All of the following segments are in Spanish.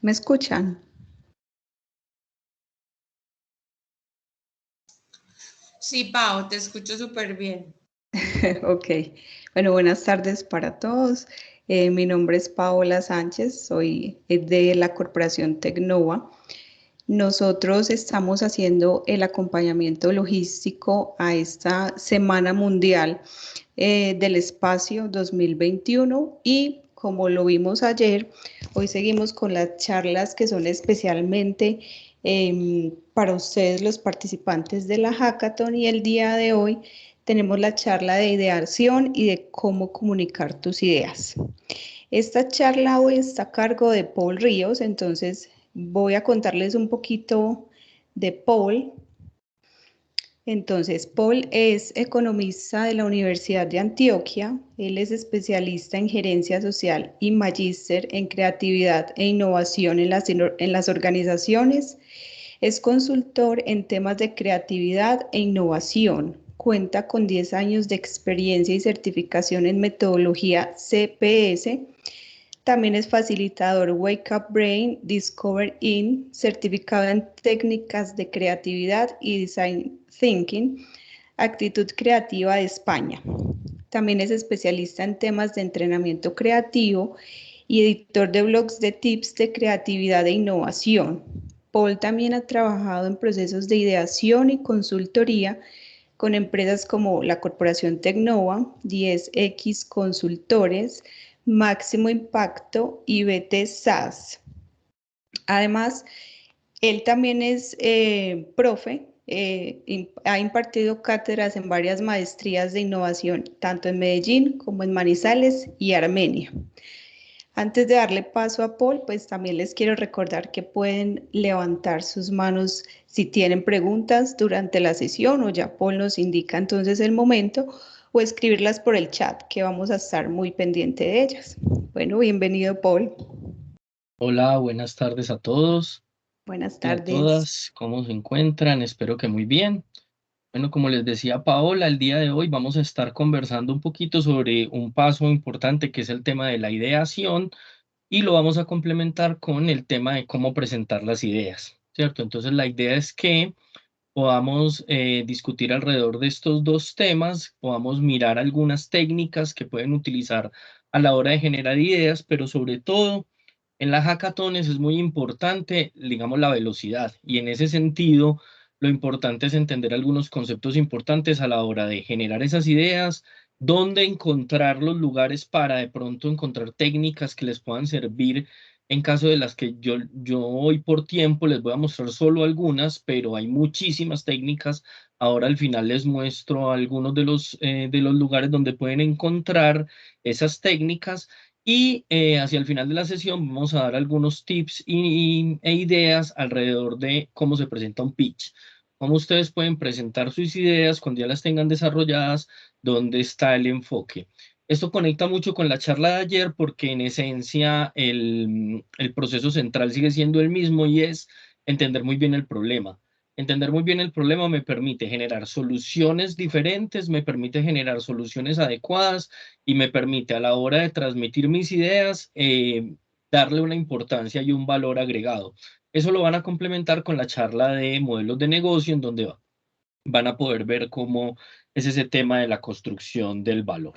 ¿Me escuchan? Sí, Pau, te escucho súper bien. Ok. Bueno, buenas tardes para todos. Mi nombre es Paola Sánchez, soy de la Corporación Tecnova. Nosotros estamos haciendo el acompañamiento logístico a esta Semana Mundial del Espacio 2021 y como lo vimos ayer, hoy seguimos con las charlas que son especialmente para ustedes los participantes de la Hackathon y el día de hoy tenemos la charla de ideación y de cómo comunicar tus ideas. Esta charla hoy está a cargo de Paul Ríos, entonces voy a contarles un poquito de Paul. Entonces, Paul es economista de la Universidad de Antioquia. Él es especialista en gerencia social y magíster en creatividad e innovación en las organizaciones. Es consultor en temas de creatividad e innovación. Cuenta con 10 años de experiencia y certificación en metodología CPS. También es facilitador Wake Up Brain, Discover In, certificado en técnicas de creatividad y design thinking, Actitud Creativa de España. También es especialista en temas de entrenamiento creativo y editor de blogs de tips de creatividad e innovación. Paul también ha trabajado en procesos de ideación y consultoría con empresas como la Corporación Tecnova, 10X Consultores, Máximo Impacto y BT SAS. Además, él también es profe, ha impartido cátedras en varias maestrías de innovación, tanto en Medellín como en Manizales y Armenia. Antes de darle paso a Paul, pues también les quiero recordar que pueden levantar sus manos si tienen preguntas durante la sesión o ya Paul nos indica entonces el momento o escribirlas por el chat que vamos a estar muy pendiente de ellas. Bueno, bienvenido Paul. Hola, buenas tardes a todos Buenas y a tardes. todas. ¿Cómo se encuentran? Espero que muy bien. Bueno, como les decía Paola, el día de hoy vamos a estar conversando un poquito sobre un paso importante que es el tema de la ideación y lo vamos a complementar con el tema de cómo presentar las ideas, ¿cierto? Entonces la idea es que podamos discutir alrededor de estos dos temas, podamos mirar algunas técnicas que pueden utilizar a la hora de generar ideas, pero sobre todo en las hackatones es muy importante, digamos, la velocidad. Y en ese sentido, lo importante es entender algunos conceptos importantes a la hora de generar esas ideas, dónde encontrar los lugares para de pronto encontrar técnicas que les puedan servir en caso de las que yo hoy por tiempo les voy a mostrar solo algunas, pero hay muchísimas técnicas. Ahora al final les muestro algunos de los lugares donde pueden encontrar esas técnicas y hacia el final de la sesión vamos a dar algunos tips e ideas alrededor de cómo se presenta un pitch, cómo ustedes pueden presentar sus ideas cuando ya las tengan desarrolladas, dónde está el enfoque. Esto conecta mucho con la charla de ayer porque en esencia el proceso central sigue siendo el mismo y es entender muy bien el problema. Entender muy bien el problema me permite generar soluciones diferentes, me permite generar soluciones adecuadas y me permite a la hora de transmitir mis ideas darle una importancia y un valor agregado. Eso lo van a complementar con la charla de modelos de negocio en donde van a poder ver cómo es ese tema de la construcción del valor.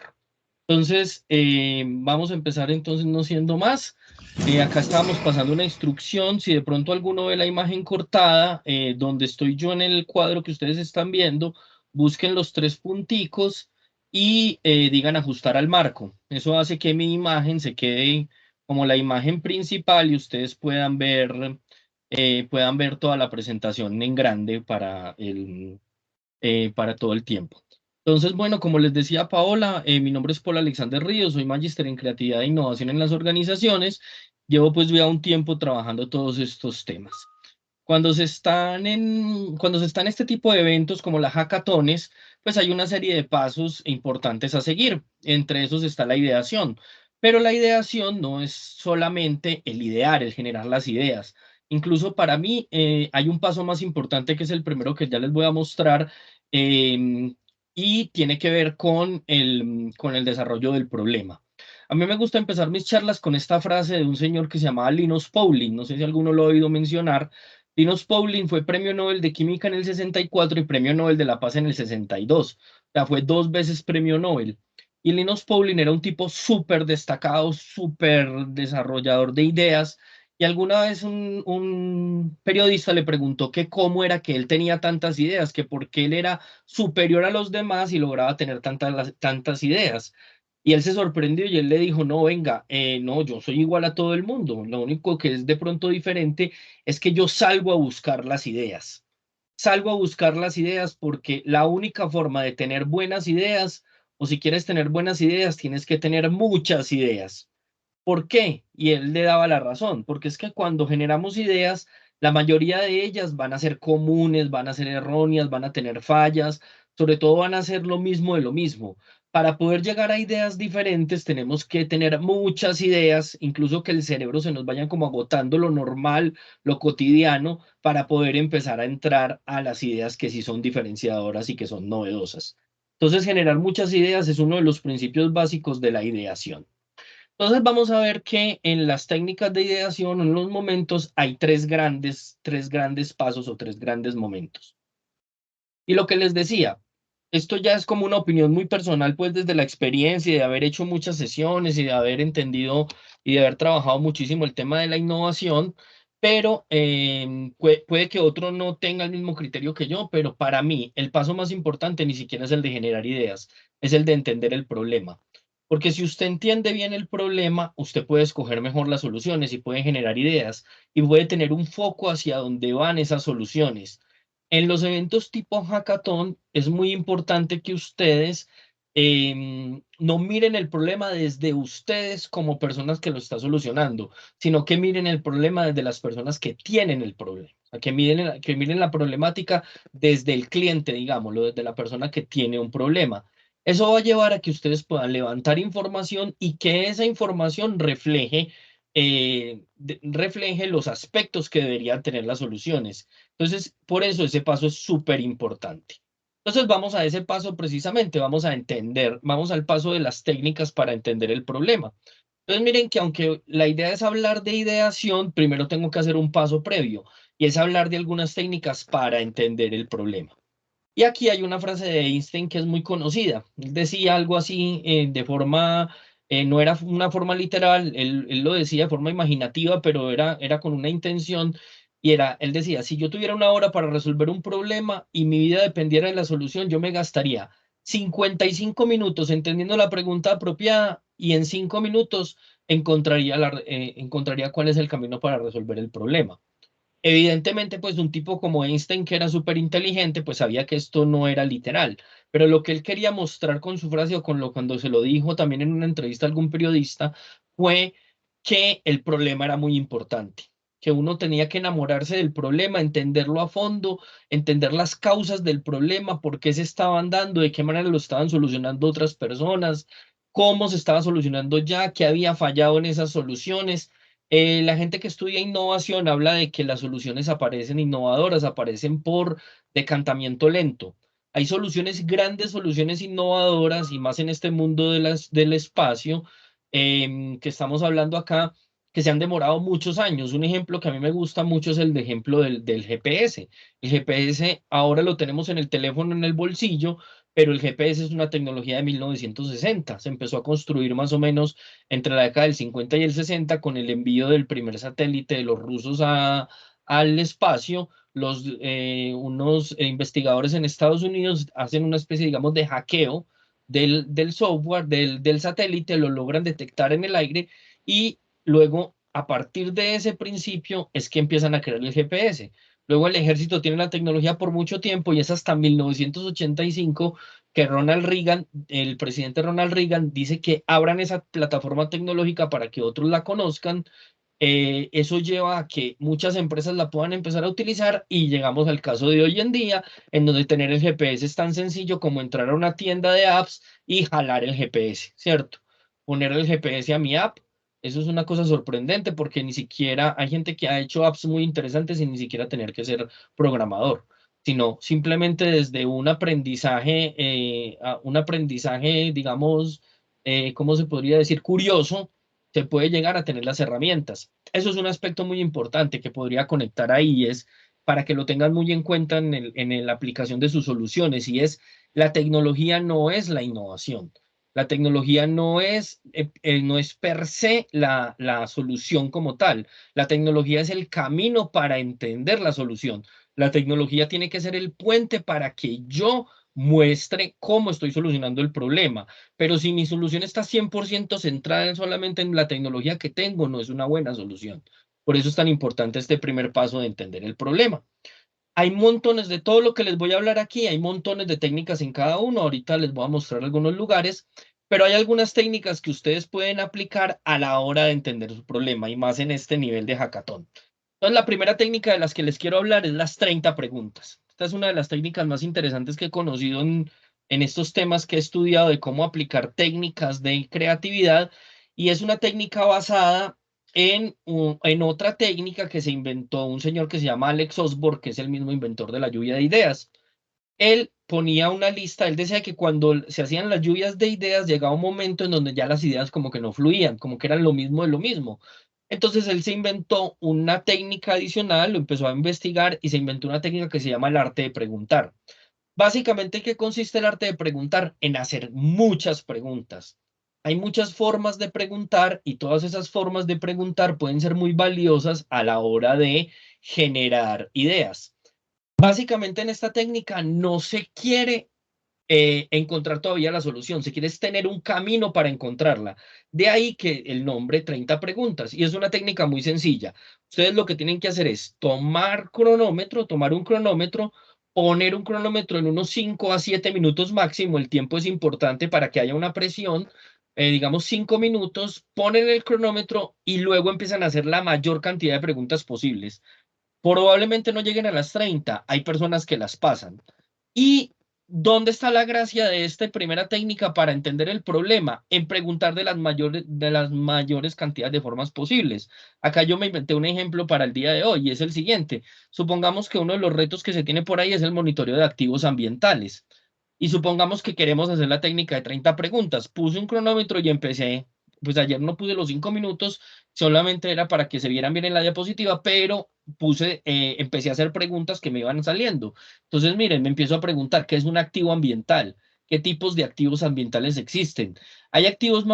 Entonces, vamos a empezar entonces no siendo más. Acá estábamos pasando una instrucción. Si de pronto alguno ve la imagen cortada, donde estoy yo en el cuadro que ustedes están viendo, busquen los tres punticos y digan ajustar al marco. Eso hace que mi imagen se quede como la imagen principal y ustedes puedan ver toda la presentación en grande para todo el tiempo. Entonces, bueno, como les decía Paola, mi nombre es Paul Alexander Ríos, soy magíster en creatividad e innovación en las organizaciones. Llevo pues ya un tiempo trabajando todos estos temas. Cuando se está en este tipo de eventos como las hackatones, pues hay una serie de pasos importantes a seguir. Entre esos está la ideación. Pero la ideación no es solamente el idear, el generar las ideas. Incluso para mí hay un paso más importante que es el primero que ya les voy a mostrar y tiene que ver con el desarrollo del problema. A mí me gusta empezar mis charlas con esta frase de un señor que se llamaba Linus Pauling, no sé si alguno lo ha oído mencionar. Linus Pauling fue premio Nobel de Química en el 64 y premio Nobel de la Paz en el 62. O sea, fue 2 veces premio Nobel. Y Linus Pauling era un tipo súper destacado, súper desarrollador de ideas. Y alguna vez un periodista le preguntó que cómo era que él tenía tantas ideas, que por qué él era superior a los demás y lograba tener tantas ideas. Y él se sorprendió y él le dijo, no, venga, no, yo soy igual a todo el mundo. Lo único que es de pronto diferente es que yo salgo a buscar las ideas. Salgo a buscar las ideas porque la única forma de tener buenas ideas, o si quieres tener buenas ideas, tienes que tener muchas ideas. ¿Por qué? Y él le daba la razón, porque es que cuando generamos ideas, la mayoría de ellas van a ser comunes, van a ser erróneas, van a tener fallas, sobre todo van a ser lo mismo de lo mismo. Para poder llegar a ideas diferentes, tenemos que tener muchas ideas, incluso que el cerebro se nos vaya como agotando lo normal, lo cotidiano, para poder empezar a entrar a las ideas que sí son diferenciadoras y que son novedosas. Entonces, generar muchas ideas es uno de los principios básicos de la ideación. Entonces vamos a ver que en las técnicas de ideación, en los momentos, hay tres grandes pasos o tres grandes momentos. Y lo que les decía, esto ya es como una opinión muy personal, pues desde la experiencia y de haber hecho muchas sesiones y de haber entendido y de haber trabajado muchísimo el tema de la innovación, pero puede que otro no tenga el mismo criterio que yo, pero para mí el paso más importante ni siquiera es el de generar ideas, es el de entender el problema. Porque si usted entiende bien el problema, usted puede escoger mejor las soluciones y puede generar ideas y puede tener un foco hacia dónde van esas soluciones. En los eventos tipo hackathon es muy importante que ustedes no miren el problema desde ustedes como personas que lo están solucionando, sino que miren el problema desde las personas que tienen el problema. O sea, que miren la problemática desde el cliente, digámoslo, desde la persona que tiene un problema. Eso va a llevar a que ustedes puedan levantar información y que esa información refleje los aspectos que deberían tener las soluciones. Entonces, por eso ese paso es súper importante. Entonces, vamos a ese paso precisamente, vamos al paso de las técnicas para entender el problema. Entonces, miren que aunque la idea es hablar de ideación, primero tengo que hacer un paso previo y es hablar de algunas técnicas para entender el problema. Y aquí hay una frase de Einstein que es muy conocida. Él decía algo así no era una forma literal, él lo decía de forma imaginativa, pero era con una intención. Él decía, si yo tuviera una hora para resolver un problema y mi vida dependiera de la solución, yo me gastaría 55 minutos entendiendo la pregunta apropiada y en 5 minutos encontraría cuál es el camino para resolver el problema. Evidentemente, pues un tipo como Einstein, que era súper inteligente, pues sabía que esto no era literal, pero lo que él quería mostrar con su frase o cuando se lo dijo también en una entrevista a algún periodista, fue que el problema era muy importante, que uno tenía que enamorarse del problema, entenderlo a fondo, entender las causas del problema, por qué se estaban dando, de qué manera lo estaban solucionando otras personas, cómo se estaba solucionando ya, qué había fallado en esas soluciones. La gente que estudia innovación habla de que las soluciones aparecen innovadoras, aparecen por decantamiento lento. Hay soluciones, grandes soluciones innovadoras, y más en este mundo del espacio que estamos hablando acá, que se han demorado muchos años. Un ejemplo que a mí me gusta mucho es el de ejemplo del GPS. El GPS ahora lo tenemos en el teléfono, en el bolsillo, pero el GPS es una tecnología de 1960. Se empezó a construir más o menos entre la década del 50 y el 60 con el envío del primer satélite de los rusos al espacio. Unos investigadores en Estados Unidos hacen una especie, digamos, de hackeo del software del satélite, lo logran detectar en el aire y luego, a partir de ese principio, es que empiezan a crear el GPS. Luego el ejército tiene la tecnología por mucho tiempo y es hasta 1985 que el presidente Ronald Reagan dice que abran esa plataforma tecnológica para que otros la conozcan. Eso lleva a que muchas empresas la puedan empezar a utilizar y llegamos al caso de hoy en día, en donde tener el GPS es tan sencillo como entrar a una tienda de apps y jalar el GPS, ¿cierto? Poner el GPS a mi app. Eso es una cosa sorprendente porque ni siquiera hay gente que ha hecho apps muy interesantes sin ni siquiera tener que ser programador, sino simplemente desde un aprendizaje, digamos, ¿cómo se podría decir? Curioso, se puede llegar a tener las herramientas. Eso es un aspecto muy importante que podría conectar ahí, es para que lo tengan muy en cuenta en la aplicación de sus soluciones, y es la tecnología no es la innovación. La tecnología no es per se la solución como tal. La tecnología es el camino para entender la solución. La tecnología tiene que ser el puente para que yo muestre cómo estoy solucionando el problema. Pero si mi solución está 100% centrada solamente en la tecnología que tengo, no es una buena solución. Por eso es tan importante este primer paso de entender el problema. Hay montones de todo lo que les voy a hablar aquí, hay montones de técnicas en cada uno. Ahorita les voy a mostrar algunos lugares, pero hay algunas técnicas que ustedes pueden aplicar a la hora de entender su problema, y más en este nivel de hackathon. Entonces, la primera técnica de las que les quiero hablar es las 30 preguntas. Esta es una de las técnicas más interesantes que he conocido en estos temas que he estudiado de cómo aplicar técnicas de creatividad, y es una técnica basada en otra técnica que se inventó un señor que se llama Alex Osborne, que es el mismo inventor de la lluvia de ideas. Él ponía una lista, él decía que cuando se hacían las lluvias de ideas llegaba un momento en donde ya las ideas como que no fluían, como que eran lo mismo de lo mismo. Entonces él se inventó una técnica adicional, lo empezó a investigar y se inventó una técnica que se llama el arte de preguntar. Básicamente, ¿en qué consiste el arte de preguntar? En hacer muchas preguntas. Hay muchas formas de preguntar, y todas esas formas de preguntar pueden ser muy valiosas a la hora de generar ideas. Básicamente, en esta técnica no se quiere encontrar todavía la solución, se quiere tener un camino para encontrarla. De ahí que el nombre 30 preguntas, y es una técnica muy sencilla. Ustedes lo que tienen que hacer es tomar un cronómetro, poner un cronómetro en unos 5 a 7 minutos máximo. El tiempo es importante para que haya una presión. Digamos 5 minutos, ponen el cronómetro y luego empiezan a hacer la mayor cantidad de preguntas posibles. Probablemente no lleguen a las 30, hay personas que las pasan. ¿Y dónde está la gracia de esta primera técnica para entender el problema? En preguntar de las mayores cantidades de formas posibles. Acá yo me inventé un ejemplo para el día de hoy, y es el siguiente. Supongamos que uno de los retos que se tiene por ahí es el monitoreo de activos ambientales. Y supongamos que queremos hacer la técnica de 30 preguntas. Puse un cronómetro y empecé. Pues ayer no puse los 5 minutos, solamente era para que se vieran bien en la diapositiva, pero empecé a hacer preguntas que me iban saliendo. Entonces, miren, me empiezo a preguntar: ¿qué es un activo ambiental? ¿Qué tipos de activos ambientales existen? ¿Hay activos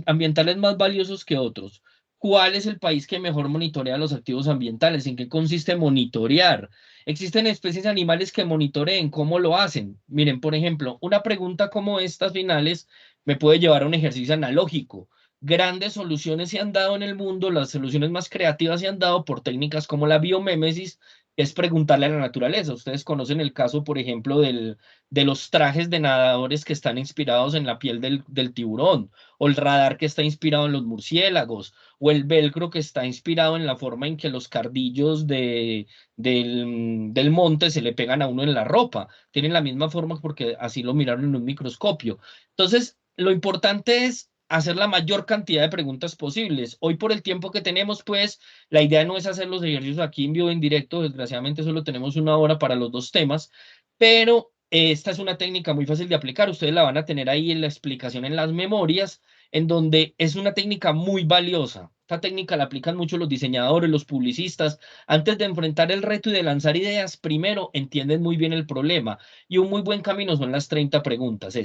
ambientales más valiosos que otros? ¿Cuál es el país que mejor monitorea los activos ambientales? ¿En qué consiste monitorear? ¿Existen especies animales que monitoreen? ¿Cómo lo hacen? Miren, por ejemplo, una pregunta como estas finales me puede llevar a un ejercicio analógico. Grandes soluciones se han dado en el mundo, las soluciones más creativas se han dado por técnicas como la biomémesis, que es preguntarle a la naturaleza. Ustedes conocen el caso, por ejemplo, de los trajes de nadadores que están inspirados en la piel del tiburón, o el radar que está inspirado en los murciélagos, o el velcro que está inspirado en la forma en que los cardillos del monte se le pegan a uno en la ropa. Tienen la misma forma porque así lo miraron en un microscopio. Entonces, lo importante es hacer la mayor cantidad de preguntas posibles. Hoy, por el tiempo que tenemos, pues la idea no es hacer los ejercicios aquí en vivo, en directo. Desgraciadamente solo tenemos una hora para los dos temas, pero esta es una técnica muy fácil de aplicar. Ustedes la van a tener ahí en la explicación en las memorias, en donde es una técnica muy valiosa. Esta técnica la aplican mucho los diseñadores, los publicistas. Antes de enfrentar el reto y de lanzar ideas, primero entienden muy bien el problema, y un muy buen camino son las 30 preguntas.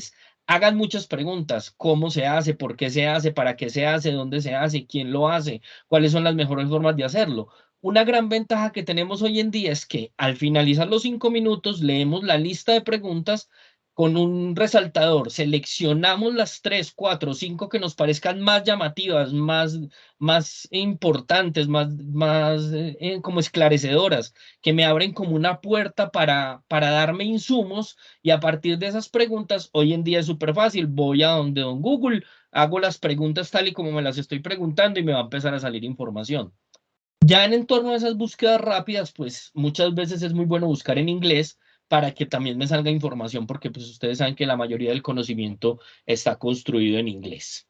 Hagan muchas preguntas: ¿cómo se hace? ¿Por qué se hace? ¿Para qué se hace? ¿Dónde se hace? ¿Quién lo hace? ¿Cuáles son las mejores formas de hacerlo? Una gran ventaja que tenemos hoy en día es que al finalizar los 5 minutos leemos la lista de preguntas con un resaltador, seleccionamos las 3, 4, 5 que nos parezcan más llamativas, más importantes, más como esclarecedoras, que me abren como una puerta para darme insumos. Y a partir de esas preguntas, hoy en día es súper fácil. Voy a donde don Google, hago las preguntas tal y como me las estoy preguntando, y me va a empezar a salir información. Ya en torno a esas búsquedas rápidas, pues muchas veces es muy bueno buscar en inglés para que también me salga información, porque pues ustedes saben que la mayoría del conocimiento está construido en inglés.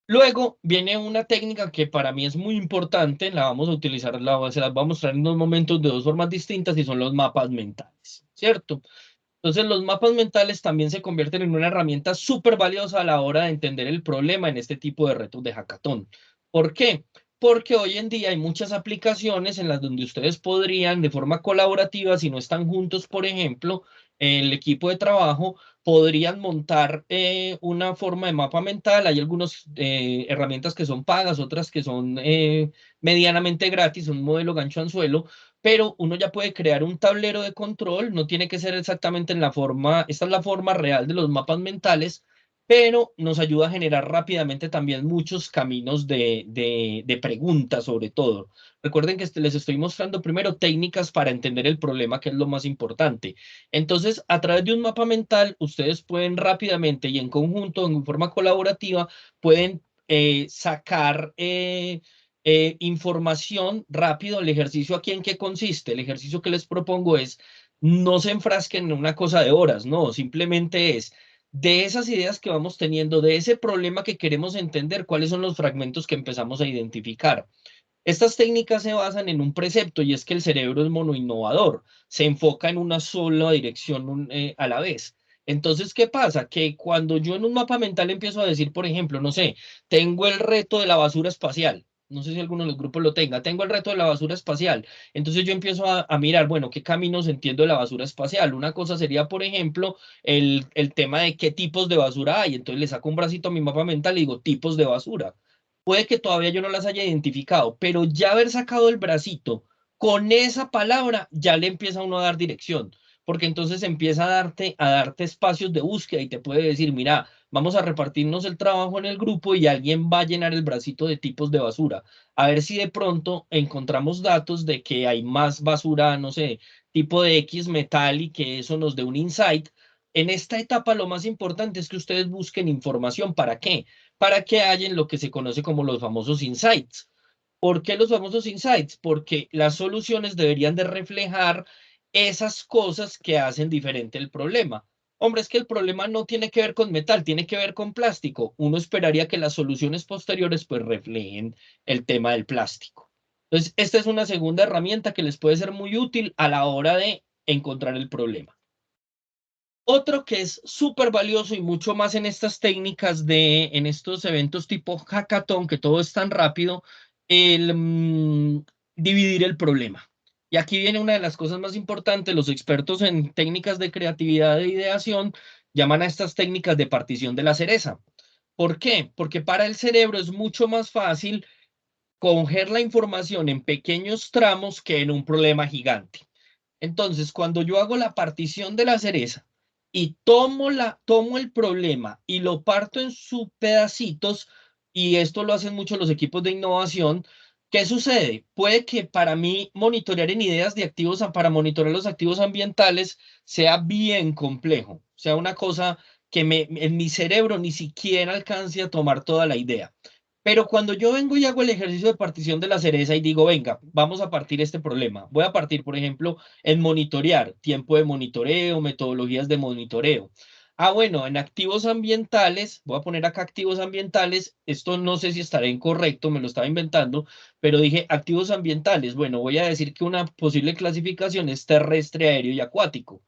Luego viene una técnica que para mí es muy importante, la vamos a utilizar, se las voy a mostrar en unos momentos de dos formas distintas, y son los mapas mentales, ¿cierto? Entonces, los mapas mentales también se convierten en una herramienta súper valiosa a la hora de entender el problema en este tipo de retos de hackathon. ¿Por qué? Porque hoy en día hay muchas aplicaciones en las donde ustedes podrían, de forma colaborativa, si no están juntos, por ejemplo, el equipo de trabajo, podrían montar una forma de mapa mental. Hay algunas herramientas que son pagas, otras que son medianamente gratis, un modelo gancho anzuelo, pero uno ya puede crear un tablero de control, no tiene que ser exactamente en la forma, esta es la forma real de los mapas mentales, pero nos ayuda a generar rápidamente también muchos caminos de preguntas sobre todo. Recuerden que les estoy mostrando primero técnicas para entender el problema, que es lo más importante. Entonces, a través de un mapa mental, ustedes pueden rápidamente y en conjunto, en forma colaborativa, pueden sacar información rápido. El ejercicio aquí en qué consiste. El ejercicio que les propongo es no se enfrasquen en una cosa de horas, no, simplemente es de esas ideas que vamos teniendo, de ese problema que queremos entender, cuáles son los fragmentos que empezamos a identificar. Estas técnicas se basan en un precepto y es que el cerebro es monoinnovador, se enfoca en una sola dirección a la vez. Entonces, ¿qué pasa? Que cuando yo en un mapa mental empiezo a decir, por ejemplo, no sé, tengo el reto de la basura espacial, no sé si alguno de los grupos lo tenga, tengo el reto de la basura espacial, entonces yo empiezo a mirar, bueno, ¿qué caminos entiendo de la basura espacial? Una cosa sería, por ejemplo, el tema de qué tipos de basura hay, entonces le saco un bracito a mi mapa mental y digo, tipos de basura. Puede que todavía yo no las haya identificado, pero ya haber sacado el bracito con esa palabra ya le empieza a uno a dar dirección, porque entonces empieza a darte espacios de búsqueda y te puede decir, mira, vamos a repartirnos el trabajo en el grupo y alguien va a llenar el bracito de tipos de basura. A ver si de pronto encontramos datos de que hay más basura, no sé, tipo de X metal y que eso nos dé un insight. En esta etapa lo más importante es que ustedes busquen información. ¿Para qué? Para que hallen lo que se conoce como los famosos insights. ¿Por qué los famosos insights? Porque las soluciones deberían de reflejar esas cosas que hacen diferente el problema. Hombre, es que el problema no tiene que ver con metal, tiene que ver con plástico. Uno esperaría que las soluciones posteriores pues reflejen el tema del plástico. Entonces, esta es una segunda herramienta que les puede ser muy útil a la hora de encontrar el problema. Otro que es súper valioso y mucho más en estas técnicas en estos eventos tipo hackathon, que todo es tan rápido, el dividir el problema. Y aquí viene una de las cosas más importantes. Los expertos en técnicas de creatividad e ideación llaman a estas técnicas de partición de la cereza. ¿Por qué? Porque para el cerebro es mucho más fácil coger la información en pequeños tramos que en un problema gigante. Entonces, cuando yo hago la partición de la cereza y tomo el problema y lo parto en sus pedacitos, y esto lo hacen mucho los equipos de innovación, ¿qué sucede? Puede que para mí monitorear en ideas de activos, para monitorear los activos ambientales, sea bien complejo, sea una cosa que en mi cerebro ni siquiera alcance a tomar toda la idea. Pero cuando yo vengo y hago el ejercicio de partición de la cereza y digo, venga, vamos a partir este problema. Voy a partir, por ejemplo, en monitorear, tiempo de monitoreo, metodologías de monitoreo. Ah, bueno, en activos ambientales, voy a poner acá activos ambientales, esto no sé si estará incorrecto, me lo estaba inventando, pero dije activos ambientales. Bueno, voy a decir que una posible clasificación es terrestre, aéreo y acuático.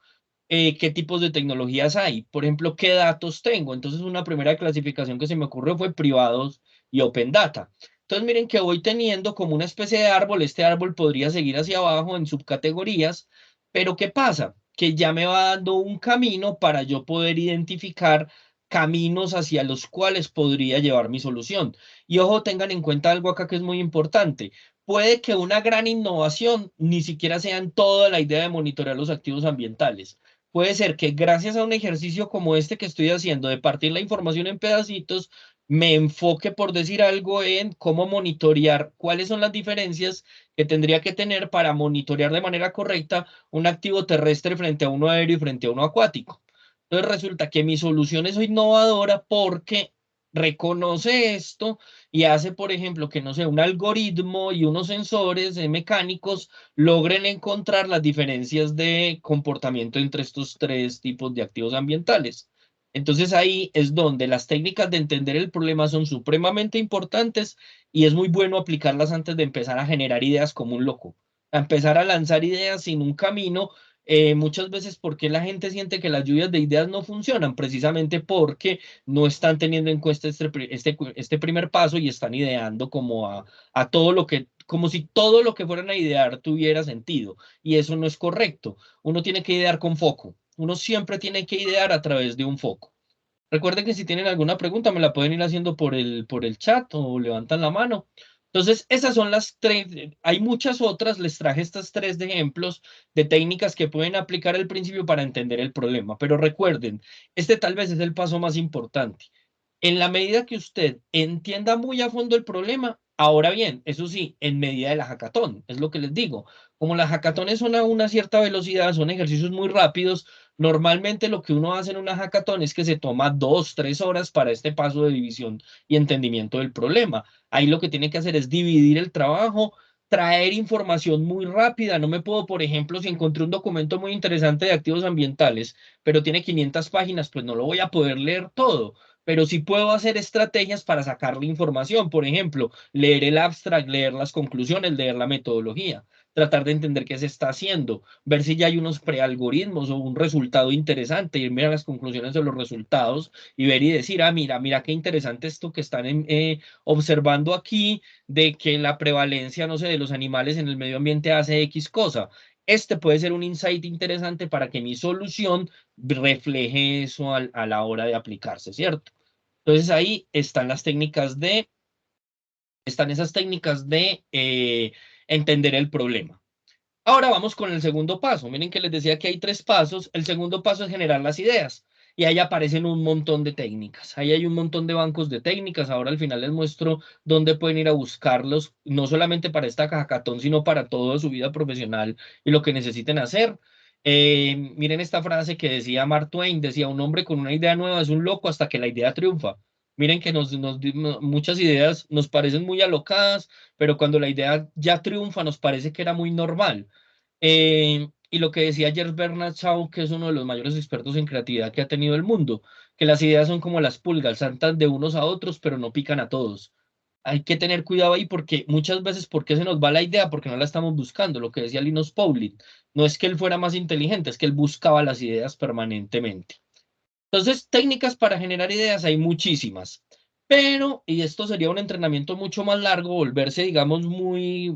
¿Qué tipos de tecnologías hay? Por ejemplo, ¿qué datos tengo? Entonces, una primera clasificación que se me ocurrió fue privados y Open Data. Entonces, miren que voy teniendo como una especie de árbol. Este árbol podría seguir hacia abajo en subcategorías, pero ¿qué pasa? Que ya me va dando un camino para yo poder identificar caminos hacia los cuales podría llevar mi solución. Y ojo, tengan en cuenta algo acá que es muy importante. Puede que una gran innovación ni siquiera sea en toda la idea de monitorear los activos ambientales. Puede ser que gracias a un ejercicio como este que estoy haciendo de partir la información en pedacitos, me enfoque, por decir algo, en cómo monitorear cuáles son las diferencias que tendría que tener para monitorear de manera correcta un activo terrestre frente a uno aéreo y frente a uno acuático. Entonces resulta que mi solución es innovadora porque reconoce esto y hace, por ejemplo, que no sé, un algoritmo y unos sensores mecánicos logren encontrar las diferencias de comportamiento entre estos tres tipos de activos ambientales. Entonces ahí es donde las técnicas de entender el problema son supremamente importantes y es muy bueno aplicarlas antes de empezar a generar ideas como un loco. A empezar a lanzar ideas sin un camino, Muchas veces, ¿por qué la gente siente que las lluvias de ideas no funcionan? Precisamente porque no están teniendo en cuenta este primer paso y están ideando como a todo lo que, como si todo lo que fueran a idear tuviera sentido. Y eso no es correcto. Uno tiene que idear con foco. Uno siempre tiene que idear a través de un foco. Recuerden que si tienen alguna pregunta me la pueden ir haciendo por el chat o levantan la mano. Entonces, esas son las tres. Hay muchas otras, les traje estas tres de ejemplos de técnicas que pueden aplicar al principio para entender el problema. Pero recuerden, este tal vez es el paso más importante. En la medida que usted entienda muy a fondo el problema, ahora bien, eso sí, en medida de la hackathon, es lo que les digo. Como las hackatones son a una cierta velocidad, son ejercicios muy rápidos, normalmente lo que uno hace en una hackathon es que se toma 2, 3 horas para este paso de división y entendimiento del problema. Ahí lo que tiene que hacer es dividir el trabajo, traer información muy rápida. No me puedo, por ejemplo, si encontré un documento muy interesante de activos ambientales, pero tiene 500 páginas, pues no lo voy a poder leer todo, pero sí puedo hacer estrategias para sacar la información. Por ejemplo, leer el abstract, leer las conclusiones, leer la metodología, tratar de entender qué se está haciendo, ver si ya hay unos prealgoritmos o un resultado interesante, ir a las conclusiones de los resultados y ver y decir, ah, mira qué interesante esto que están observando aquí, de que la prevalencia, no sé, de los animales en el medio ambiente hace X cosa. Este puede ser un insight interesante para que mi solución refleje eso a la hora de aplicarse, ¿cierto? Entonces ahí están esas técnicas de entender el problema. Ahora vamos con el segundo paso. Miren que les decía que hay tres pasos. El segundo paso es generar las ideas. Y ahí aparecen un montón de técnicas. Ahí hay un montón de bancos de técnicas. Ahora al final les muestro dónde pueden ir a buscarlos, no solamente para esta hackathon, sino para toda su vida profesional y lo que necesiten hacer. Miren esta frase que decía Mark Twain, decía, un hombre con una idea nueva es un loco hasta que la idea triunfa. Miren que muchas ideas nos parecen muy alocadas, pero cuando la idea ya triunfa nos parece que era muy normal. Y lo que decía ayer Bernard Shaw, que es uno de los mayores expertos en creatividad que ha tenido el mundo, que las ideas son como las pulgas, saltan de unos a otros, pero no pican a todos. Hay que tener cuidado ahí porque muchas veces, ¿por qué se nos va la idea? Porque no la estamos buscando, lo que decía Linus Pauling. No es que él fuera más inteligente, es que él buscaba las ideas permanentemente. Entonces, técnicas para generar ideas hay muchísimas, pero, y esto sería un entrenamiento mucho más largo, volverse, digamos, muy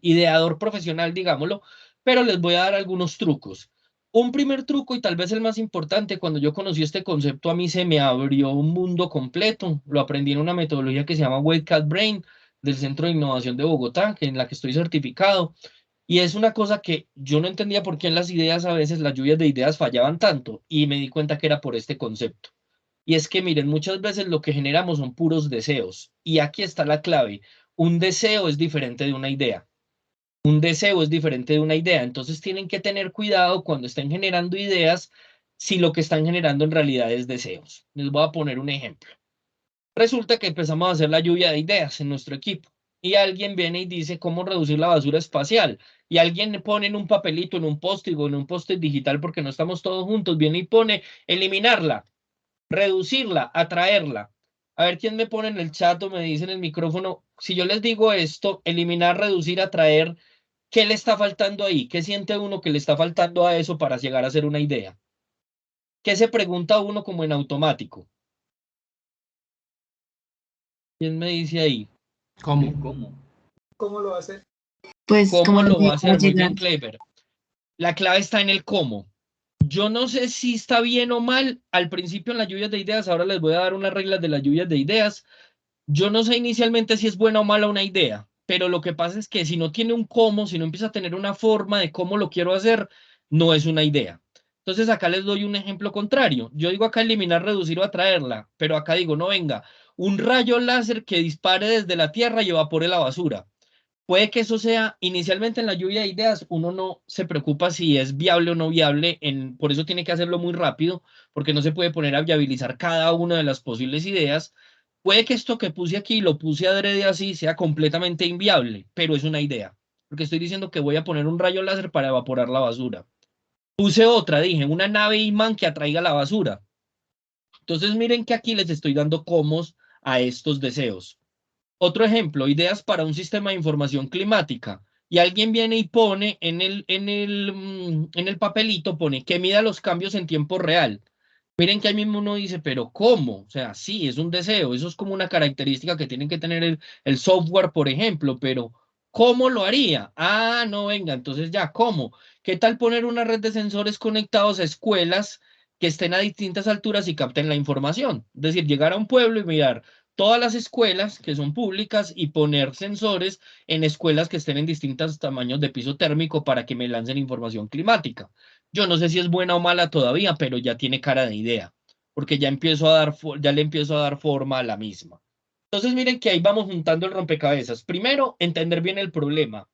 ideador profesional, digámoslo, pero les voy a dar algunos trucos. Un primer truco, y tal vez el más importante, cuando yo conocí este concepto, a mí se me abrió un mundo completo. Lo aprendí en una metodología que se llama Wildcat Brain, del Centro de Innovación de Bogotá, en la que estoy certificado. Y es una cosa que yo no entendía por qué en las ideas a veces las lluvias de ideas fallaban tanto y me di cuenta que era por este concepto. Y es que miren, muchas veces lo que generamos son puros deseos. Y aquí está la clave. Un deseo es diferente de una idea. Un deseo es diferente de una idea. Entonces tienen que tener cuidado cuando estén generando ideas si lo que están generando en realidad es deseos. Les voy a poner un ejemplo. Resulta que empezamos a hacer la lluvia de ideas en nuestro equipo y alguien viene y dice cómo reducir la basura espacial y alguien le pone en un papelito, en un post-it o en un post-it digital porque no estamos todos juntos, viene y pone eliminarla, reducirla, atraerla. A ver quién me pone en el chat o me dice en el micrófono, si yo les digo esto, eliminar, reducir, atraer, ¿qué le está faltando ahí? ¿Qué siente uno que le está faltando a eso para llegar a ser una idea? ¿Qué se pregunta uno como en automático? ¿Quién me dice ahí? ¿Cómo? ¿Cómo lo va a hacer? Pues, ¿Cómo ¿cómo lo va a hacer? Muy llegar? bien, Clever. La clave está en el cómo. Yo no sé si está bien o mal. Al principio en las lluvias de ideas, ahora les voy a dar unas reglas de las lluvias de ideas. Yo no sé inicialmente si es buena o mala una idea, pero lo que pasa es que si no tiene un cómo, si no empieza a tener una forma de cómo lo quiero hacer, no es una idea. Entonces acá les doy un ejemplo contrario. Yo digo acá eliminar, reducir o atraerla, pero acá digo, no venga, un rayo láser que dispare desde la Tierra y evapore la basura. Puede que eso sea, inicialmente en la lluvia de ideas, uno no se preocupa si es viable o no viable, por eso tiene que hacerlo muy rápido, porque no se puede poner a viabilizar cada una de las posibles ideas. Puede que esto que puse aquí, lo puse adrede así, sea completamente inviable, pero es una idea, porque estoy diciendo que voy a poner un rayo láser para evaporar la basura. Puse otra, dije, una nave imán que atraiga la basura. Entonces miren que aquí les estoy dando comos a estos deseos. Otro ejemplo, ideas para un sistema de información climática. y alguien viene y pone en el papelito, pone que mida los cambios en tiempo real. Miren que ahí mismo uno dice, pero ¿cómo? O sea, sí, es un deseo, eso es como una característica que tienen que tener el software, por ejemplo, pero ¿cómo lo haría? Ah, no, venga, entonces ya, ¿cómo? ¿Qué tal poner una red de sensores conectados a escuelas que estén a distintas alturas y capten la información? Es decir, llegar a un pueblo y mirar todas las escuelas que son públicas y poner sensores en escuelas que estén en distintos tamaños de piso térmico para que me lancen información climática. Yo no sé si es buena o mala todavía, pero ya tiene cara de idea, porque ya le empiezo a dar forma a la misma. Entonces miren que ahí vamos juntando el rompecabezas. Primero, entender bien el problema.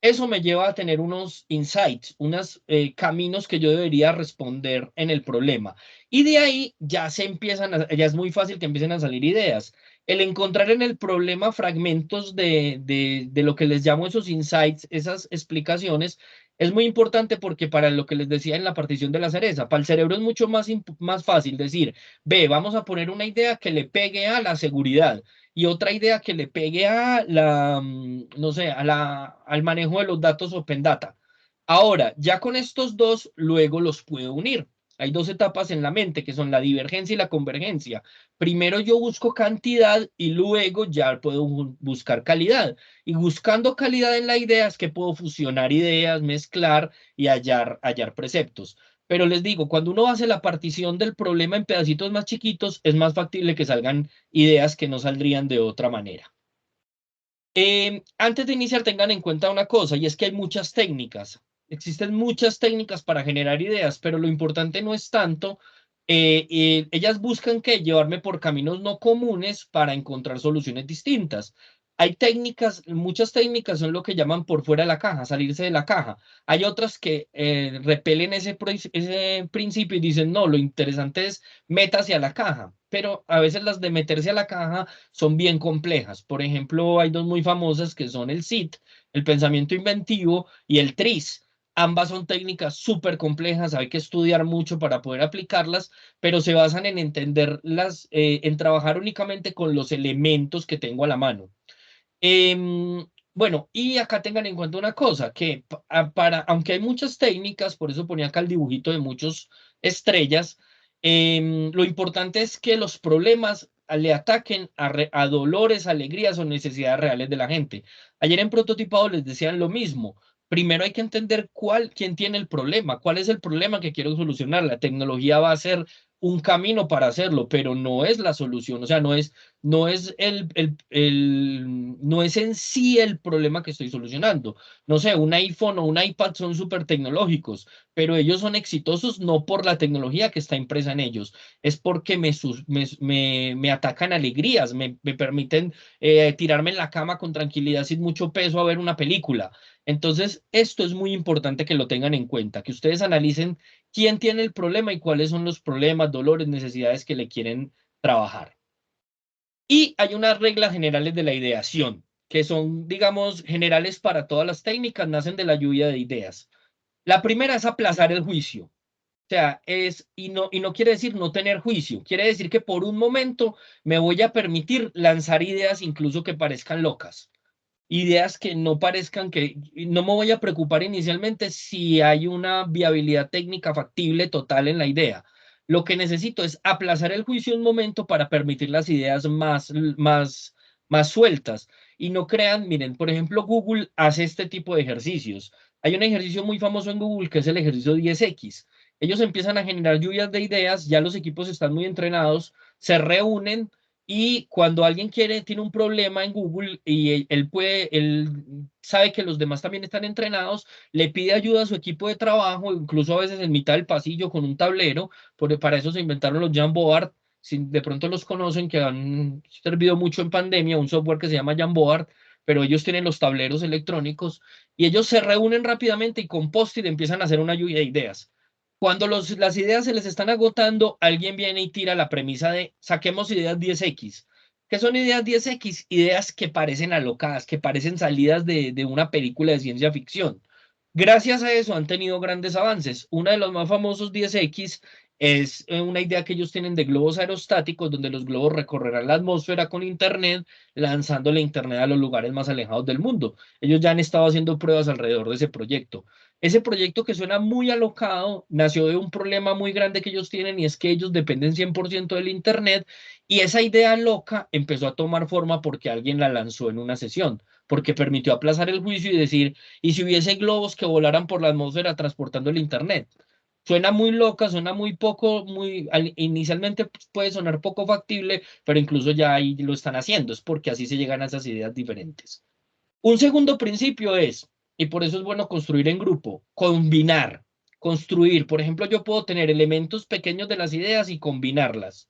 Eso me lleva a tener unos insights, unos caminos que yo debería responder en el problema. Y de ahí ya es muy fácil que empiecen a salir ideas. El encontrar en el problema fragmentos de lo que les llamo esos insights, esas explicaciones, es muy importante porque para lo que les decía en la partición de la cereza, para el cerebro es mucho más fácil decir, ve, vamos a poner una idea que le pegue a la seguridad y otra idea que le pegue a no sé, al manejo de los datos Open Data. Ahora, ya con estos dos, luego los puedo unir. Hay dos etapas en la mente que son la divergencia y la convergencia. Primero yo busco cantidad y luego ya puedo buscar calidad. Y buscando calidad en la idea es que puedo fusionar ideas, mezclar y hallar preceptos. Pero les digo, cuando uno hace la partición del problema en pedacitos más chiquitos, es más factible que salgan ideas que no saldrían de otra manera. Antes de iniciar, tengan en cuenta una cosa, y es que hay muchas técnicas. Existen muchas técnicas para generar ideas, pero lo importante no es tanto. Ellas buscan que llevarme por caminos no comunes para encontrar soluciones distintas. Hay técnicas, muchas técnicas son lo que llaman por fuera de la caja, salirse de la caja. Hay otras que repelen ese principio y dicen, no, lo interesante es métase a la caja, pero a veces las de meterse a la caja son bien complejas. Por ejemplo, hay dos muy famosas que son el SIT, el pensamiento inventivo, y el TRIZ. Ambas son técnicas súper complejas, hay que estudiar mucho para poder aplicarlas, pero se basan en entenderlas, en trabajar únicamente con los elementos que tengo a la mano. Bueno, y acá tengan en cuenta una cosa, que aunque hay muchas técnicas, por eso ponía acá el dibujito de muchas estrellas, lo importante es que los problemas le ataquen a dolores, alegrías o necesidades reales de la gente. Ayer en Prototipado les decían lo mismo. Primero hay que entender quién tiene el problema, cuál es el problema que quiero solucionar. La tecnología va a ser un camino para hacerlo, pero no es la solución, o sea, no es en sí el problema que estoy solucionando. No sé, un iPhone o un iPad son súper tecnológicos, pero ellos son exitosos no por la tecnología que está impresa en ellos, es porque me atacan alegrías, me permiten tirarme en la cama con tranquilidad sin mucho peso a ver una película. Entonces, esto es muy importante que lo tengan en cuenta, que ustedes analicen quién tiene el problema y cuáles son los problemas, dolores, necesidades que le quieren trabajar. Y hay unas reglas generales de la ideación, que son, digamos, generales para todas las técnicas, nacen de la lluvia de ideas. La primera es aplazar el juicio. O sea, y no quiere decir no tener juicio, quiere decir que por un momento me voy a permitir lanzar ideas incluso que parezcan locas, ideas que no parezcan no me voy a preocupar inicialmente si hay una viabilidad técnica factible total en la idea. Lo que necesito es aplazar el juicio un momento para permitir las ideas más sueltas. Y no crean, miren, por ejemplo, Google hace este tipo de ejercicios. Hay un ejercicio muy famoso en Google que es el ejercicio 10X. Ellos empiezan a generar lluvias de ideas, ya los equipos están muy entrenados, se reúnen y cuando alguien tiene un problema en Google y él sabe que los demás también están entrenados, le pide ayuda a su equipo de trabajo, incluso a veces en mitad del pasillo con un tablero, para eso se inventaron los Jamboard, si de pronto los conocen, que han servido mucho en pandemia, un software que se llama Jamboard, pero ellos tienen los tableros electrónicos y ellos se reúnen rápidamente y con post-it empiezan a hacer una lluvia de ideas. Cuando las ideas se les están agotando, alguien viene y tira la premisa de saquemos ideas 10X. ¿Qué son ideas 10X? Ideas que parecen alocadas, que parecen salidas de una película de ciencia ficción. Gracias a eso han tenido grandes avances. Uno de los más famosos 10X Es una idea que ellos tienen de globos aerostáticos, donde los globos recorrerán la atmósfera con Internet, lanzándole Internet a los lugares más alejados del mundo. Ellos ya han estado haciendo pruebas alrededor de ese proyecto. Ese proyecto, que suena muy alocado, nació de un problema muy grande que ellos tienen, y es que ellos dependen 100% del Internet, y esa idea loca empezó a tomar forma porque alguien la lanzó en una sesión, porque permitió aplazar el juicio y decir, ¿y si hubiese globos que volaran por la atmósfera transportando el Internet? Suena muy loca, suena muy poco, inicialmente puede sonar poco factible, pero incluso ya ahí lo están haciendo, es porque así se llegan a esas ideas diferentes. Un segundo principio es, y por eso es bueno construir en grupo, combinar, construir. Por ejemplo, yo puedo tener elementos pequeños de las ideas y combinarlas.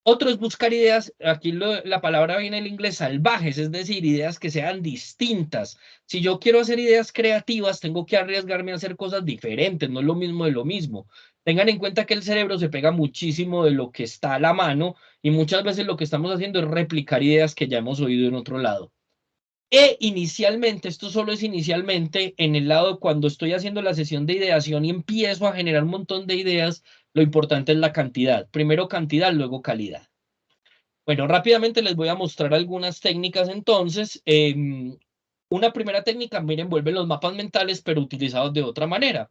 Otro es buscar ideas, aquí la palabra viene del inglés, salvajes, es decir, ideas que sean distintas. Si yo quiero hacer ideas creativas, tengo que arriesgarme a hacer cosas diferentes, no es lo mismo de lo mismo. Tengan en cuenta que el cerebro se pega muchísimo de lo que está a la mano, y muchas veces lo que estamos haciendo es replicar ideas que ya hemos oído en otro lado. Inicialmente, esto solo es inicialmente, en el lado cuando estoy haciendo la sesión de ideación y empiezo a generar un montón de ideas, lo importante es la cantidad. Primero cantidad, luego calidad. Bueno, rápidamente les voy a mostrar algunas técnicas entonces. Una primera técnica, miren, vuelven los mapas mentales, pero utilizados de otra manera,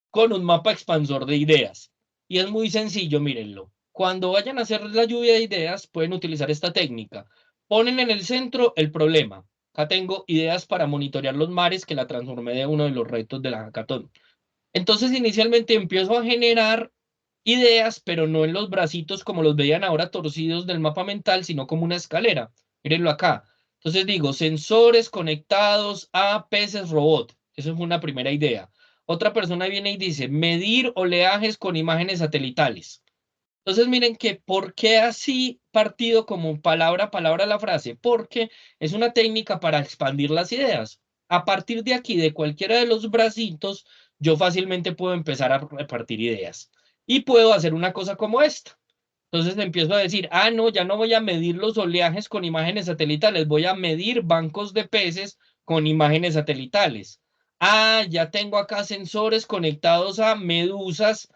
con un mapa expansor de ideas. Y es muy sencillo, mírenlo. Cuando vayan a hacer la lluvia de ideas, pueden utilizar esta técnica. Ponen en el centro el problema. Acá tengo ideas para monitorear los mares, que la transformé de uno de los retos de la hackathon. Entonces, inicialmente empiezo a generar ideas, pero no en los bracitos como los veían ahora torcidos del mapa mental, sino como una escalera. Mírenlo acá. Entonces digo, sensores conectados a peces robot. Eso es una primera idea. Otra persona viene y dice, medir oleajes con imágenes satelitales. Entonces miren que, ¿por qué así partido como palabra a palabra la frase? Porque es una técnica para expandir las ideas. A partir de aquí, de cualquiera de los bracitos, yo fácilmente puedo empezar a repartir ideas. Y puedo hacer una cosa como esta. Entonces empiezo a decir, no, ya no voy a medir los oleajes con imágenes satelitales, voy a medir bancos de peces con imágenes satelitales. Ya tengo acá sensores conectados a medusas,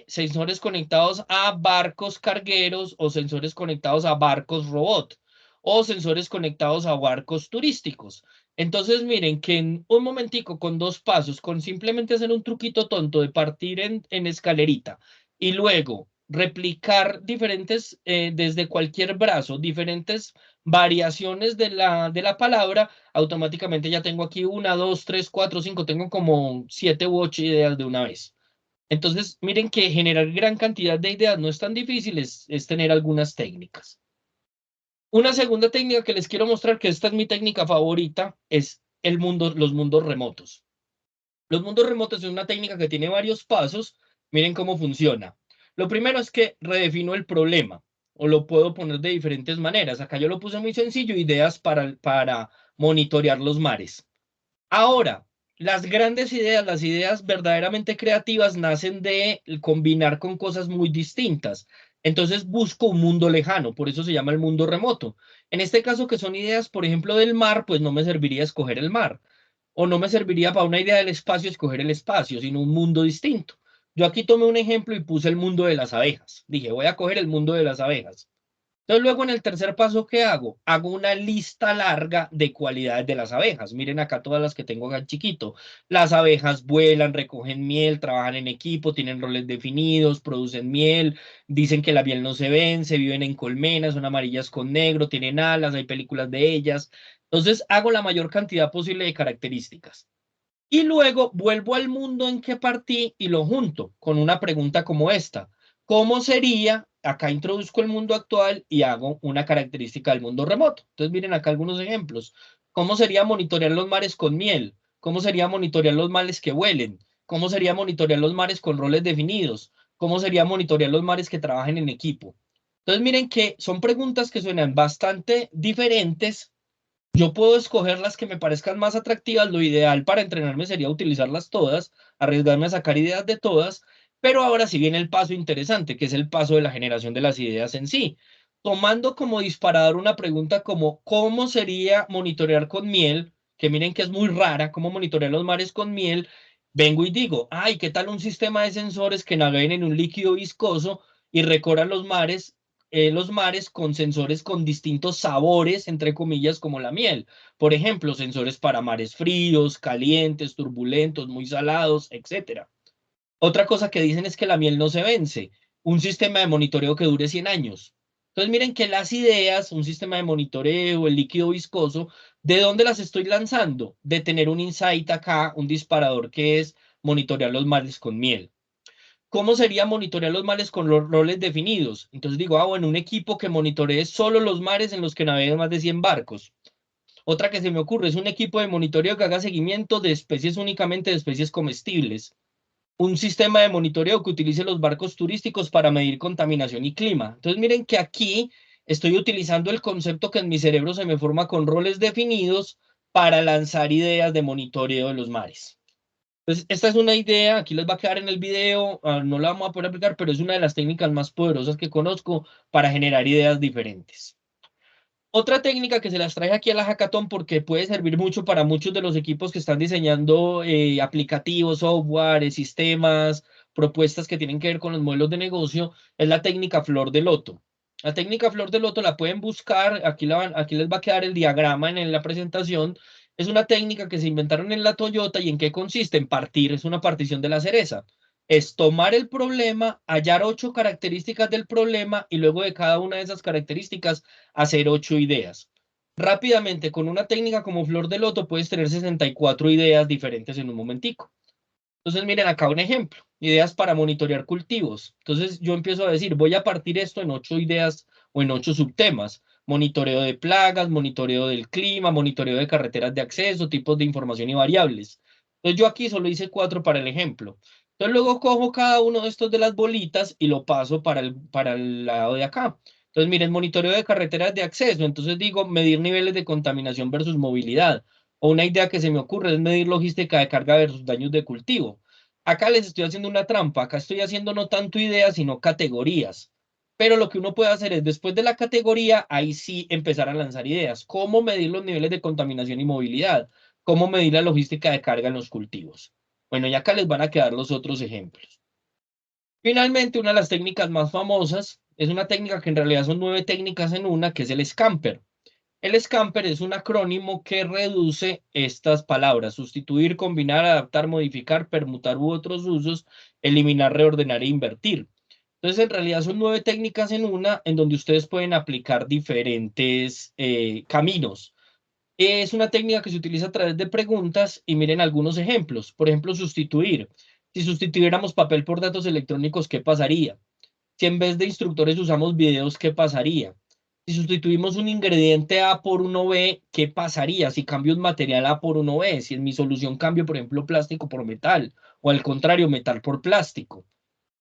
sensores conectados a barcos cargueros, o sensores conectados a barcos robot, o sensores conectados a barcos turísticos. Entonces miren que en un momentico, con 2 pasos, con simplemente hacer un truquito tonto de partir en escalerita y luego replicar diferentes, desde cualquier brazo, diferentes variaciones de la palabra, automáticamente ya tengo aquí 1, 2, 3, 4, 5, tengo como 7 u 8 ideas de una vez. Entonces, miren que generar gran cantidad de ideas no es tan difícil, es tener algunas técnicas. Una segunda técnica que les quiero mostrar, que esta es mi técnica favorita, es los mundos remotos. Los mundos remotos es una técnica que tiene varios pasos. Miren cómo funciona. Lo primero es que redefino el problema, o lo puedo poner de diferentes maneras. Acá yo lo puse muy sencillo, ideas para monitorear los mares. Ahora, las grandes ideas, las ideas verdaderamente creativas, nacen de combinar con cosas muy distintas. Entonces busco un mundo lejano, por eso se llama el mundo remoto. En este caso, que son ideas, por ejemplo, del mar, pues no me serviría escoger el mar, o no me serviría para una idea del espacio escoger el espacio, sino un mundo distinto. Yo aquí tomé un ejemplo y puse el mundo de las abejas. Dije, voy a coger el mundo de las abejas. Entonces, luego en el tercer paso, ¿qué hago? Hago una lista larga de cualidades de las abejas. Miren acá todas las que tengo acá chiquito. Las abejas vuelan, recogen miel, trabajan en equipo, tienen roles definidos, producen miel, dicen que la miel no se vence, viven en colmenas, son amarillas con negro, tienen alas, hay películas de ellas. Entonces, hago la mayor cantidad posible de características. Y luego vuelvo al mundo en que partí y lo junto con una pregunta como esta. ¿Cómo sería? Acá introduzco el mundo actual y hago una característica del mundo remoto. Entonces miren acá algunos ejemplos. ¿Cómo sería monitorear los mares con miel? ¿Cómo sería monitorear los mares que huelen? ¿Cómo sería monitorear los mares con roles definidos? ¿Cómo sería monitorear los mares que trabajen en equipo? Entonces miren que son preguntas que suenan bastante diferentes. Yo puedo escoger las que me parezcan más atractivas. Lo ideal para entrenarme sería utilizarlas todas, arriesgarme a sacar ideas de todas, pero ahora sí viene el paso interesante, que es el paso de la generación de las ideas en sí. Tomando como disparador una pregunta como ¿cómo sería monitorear con miel? Que miren que es muy rara, cómo monitorear los mares con miel. Vengo y digo, ay, ¿qué tal un sistema de sensores que naveguen en un líquido viscoso y recorran los mares con sensores con distintos sabores, entre comillas, como la miel? Por ejemplo, sensores para mares fríos, calientes, turbulentos, muy salados, etcétera. Otra cosa que dicen es que la miel no se vence, un sistema de monitoreo que dure 100 años. Entonces miren que las ideas, un sistema de monitoreo, el líquido viscoso, ¿de dónde las estoy lanzando? De tener un insight acá, un disparador que es monitorear los mares con miel. ¿Cómo sería monitorear los mares con los roles definidos? Entonces digo, bueno, un equipo que monitoree solo los mares en los que naveguen más de 100 barcos. Otra que se me ocurre es un equipo de monitoreo que haga seguimiento de especies únicamente de especies comestibles. Un sistema de monitoreo que utilice los barcos turísticos para medir contaminación y clima. Entonces miren que aquí estoy utilizando el concepto que en mi cerebro se me forma con roles definidos para lanzar ideas de monitoreo de los mares. Entonces esta es una idea, aquí les va a quedar en el video, no la vamos a poder aplicar, pero es una de las técnicas más poderosas que conozco para generar ideas diferentes. Otra técnica que se las traje aquí a la Hackathon porque puede servir mucho para muchos de los equipos que están diseñando aplicativos, software, sistemas, propuestas que tienen que ver con los modelos de negocio, es la técnica flor de loto. La técnica flor de loto la pueden buscar, aquí les va a quedar el diagrama en la presentación. Es una técnica que se inventaron en la Toyota y en qué consiste, en partir, es una partición de la cereza. Es tomar el problema, hallar 8 características del problema y luego de cada una de esas características hacer 8 ideas. Rápidamente, con una técnica como flor de loto, puedes tener 64 ideas diferentes en un momentico. Entonces, miren acá un ejemplo, ideas para monitorear cultivos. Entonces, yo empiezo a decir, voy a partir esto en 8 ideas o en 8 subtemas. Monitoreo de plagas, monitoreo del clima, monitoreo de carreteras de acceso, tipos de información y variables. Entonces, yo aquí solo hice 4 para el ejemplo. Entonces, luego cojo cada uno de estos de las bolitas y lo paso para el lado de acá. Entonces, miren, monitoreo de carreteras de acceso. Entonces, digo, medir niveles de contaminación versus movilidad. O una idea que se me ocurre es medir logística de carga versus daños de cultivo. Acá les estoy haciendo una trampa, acá estoy haciendo no tanto ideas, sino categorías. Pero lo que uno puede hacer es, después de la categoría, ahí sí empezar a lanzar ideas. ¿Cómo medir los niveles de contaminación y movilidad? ¿Cómo medir la logística de carga en los cultivos? Bueno, y acá les van a quedar los otros ejemplos. Finalmente, una de las técnicas más famosas es una técnica que en realidad son 9 técnicas en una, que es el Scamper. El Scamper es un acrónimo que reduce estas palabras: sustituir, combinar, adaptar, modificar, permutar u otros usos, eliminar, reordenar e invertir. Entonces, en realidad son 9 técnicas en una, en donde ustedes pueden aplicar diferentes caminos. Es una técnica que se utiliza a través de preguntas y miren algunos ejemplos. Por ejemplo, sustituir. Si sustituyéramos papel por datos electrónicos, ¿qué pasaría? Si en vez de instructores usamos videos, ¿qué pasaría? Si sustituimos un ingrediente A por uno B, ¿qué pasaría? Si cambio un material A por uno B, si en mi solución cambio, por ejemplo, plástico por metal, o al contrario, metal por plástico.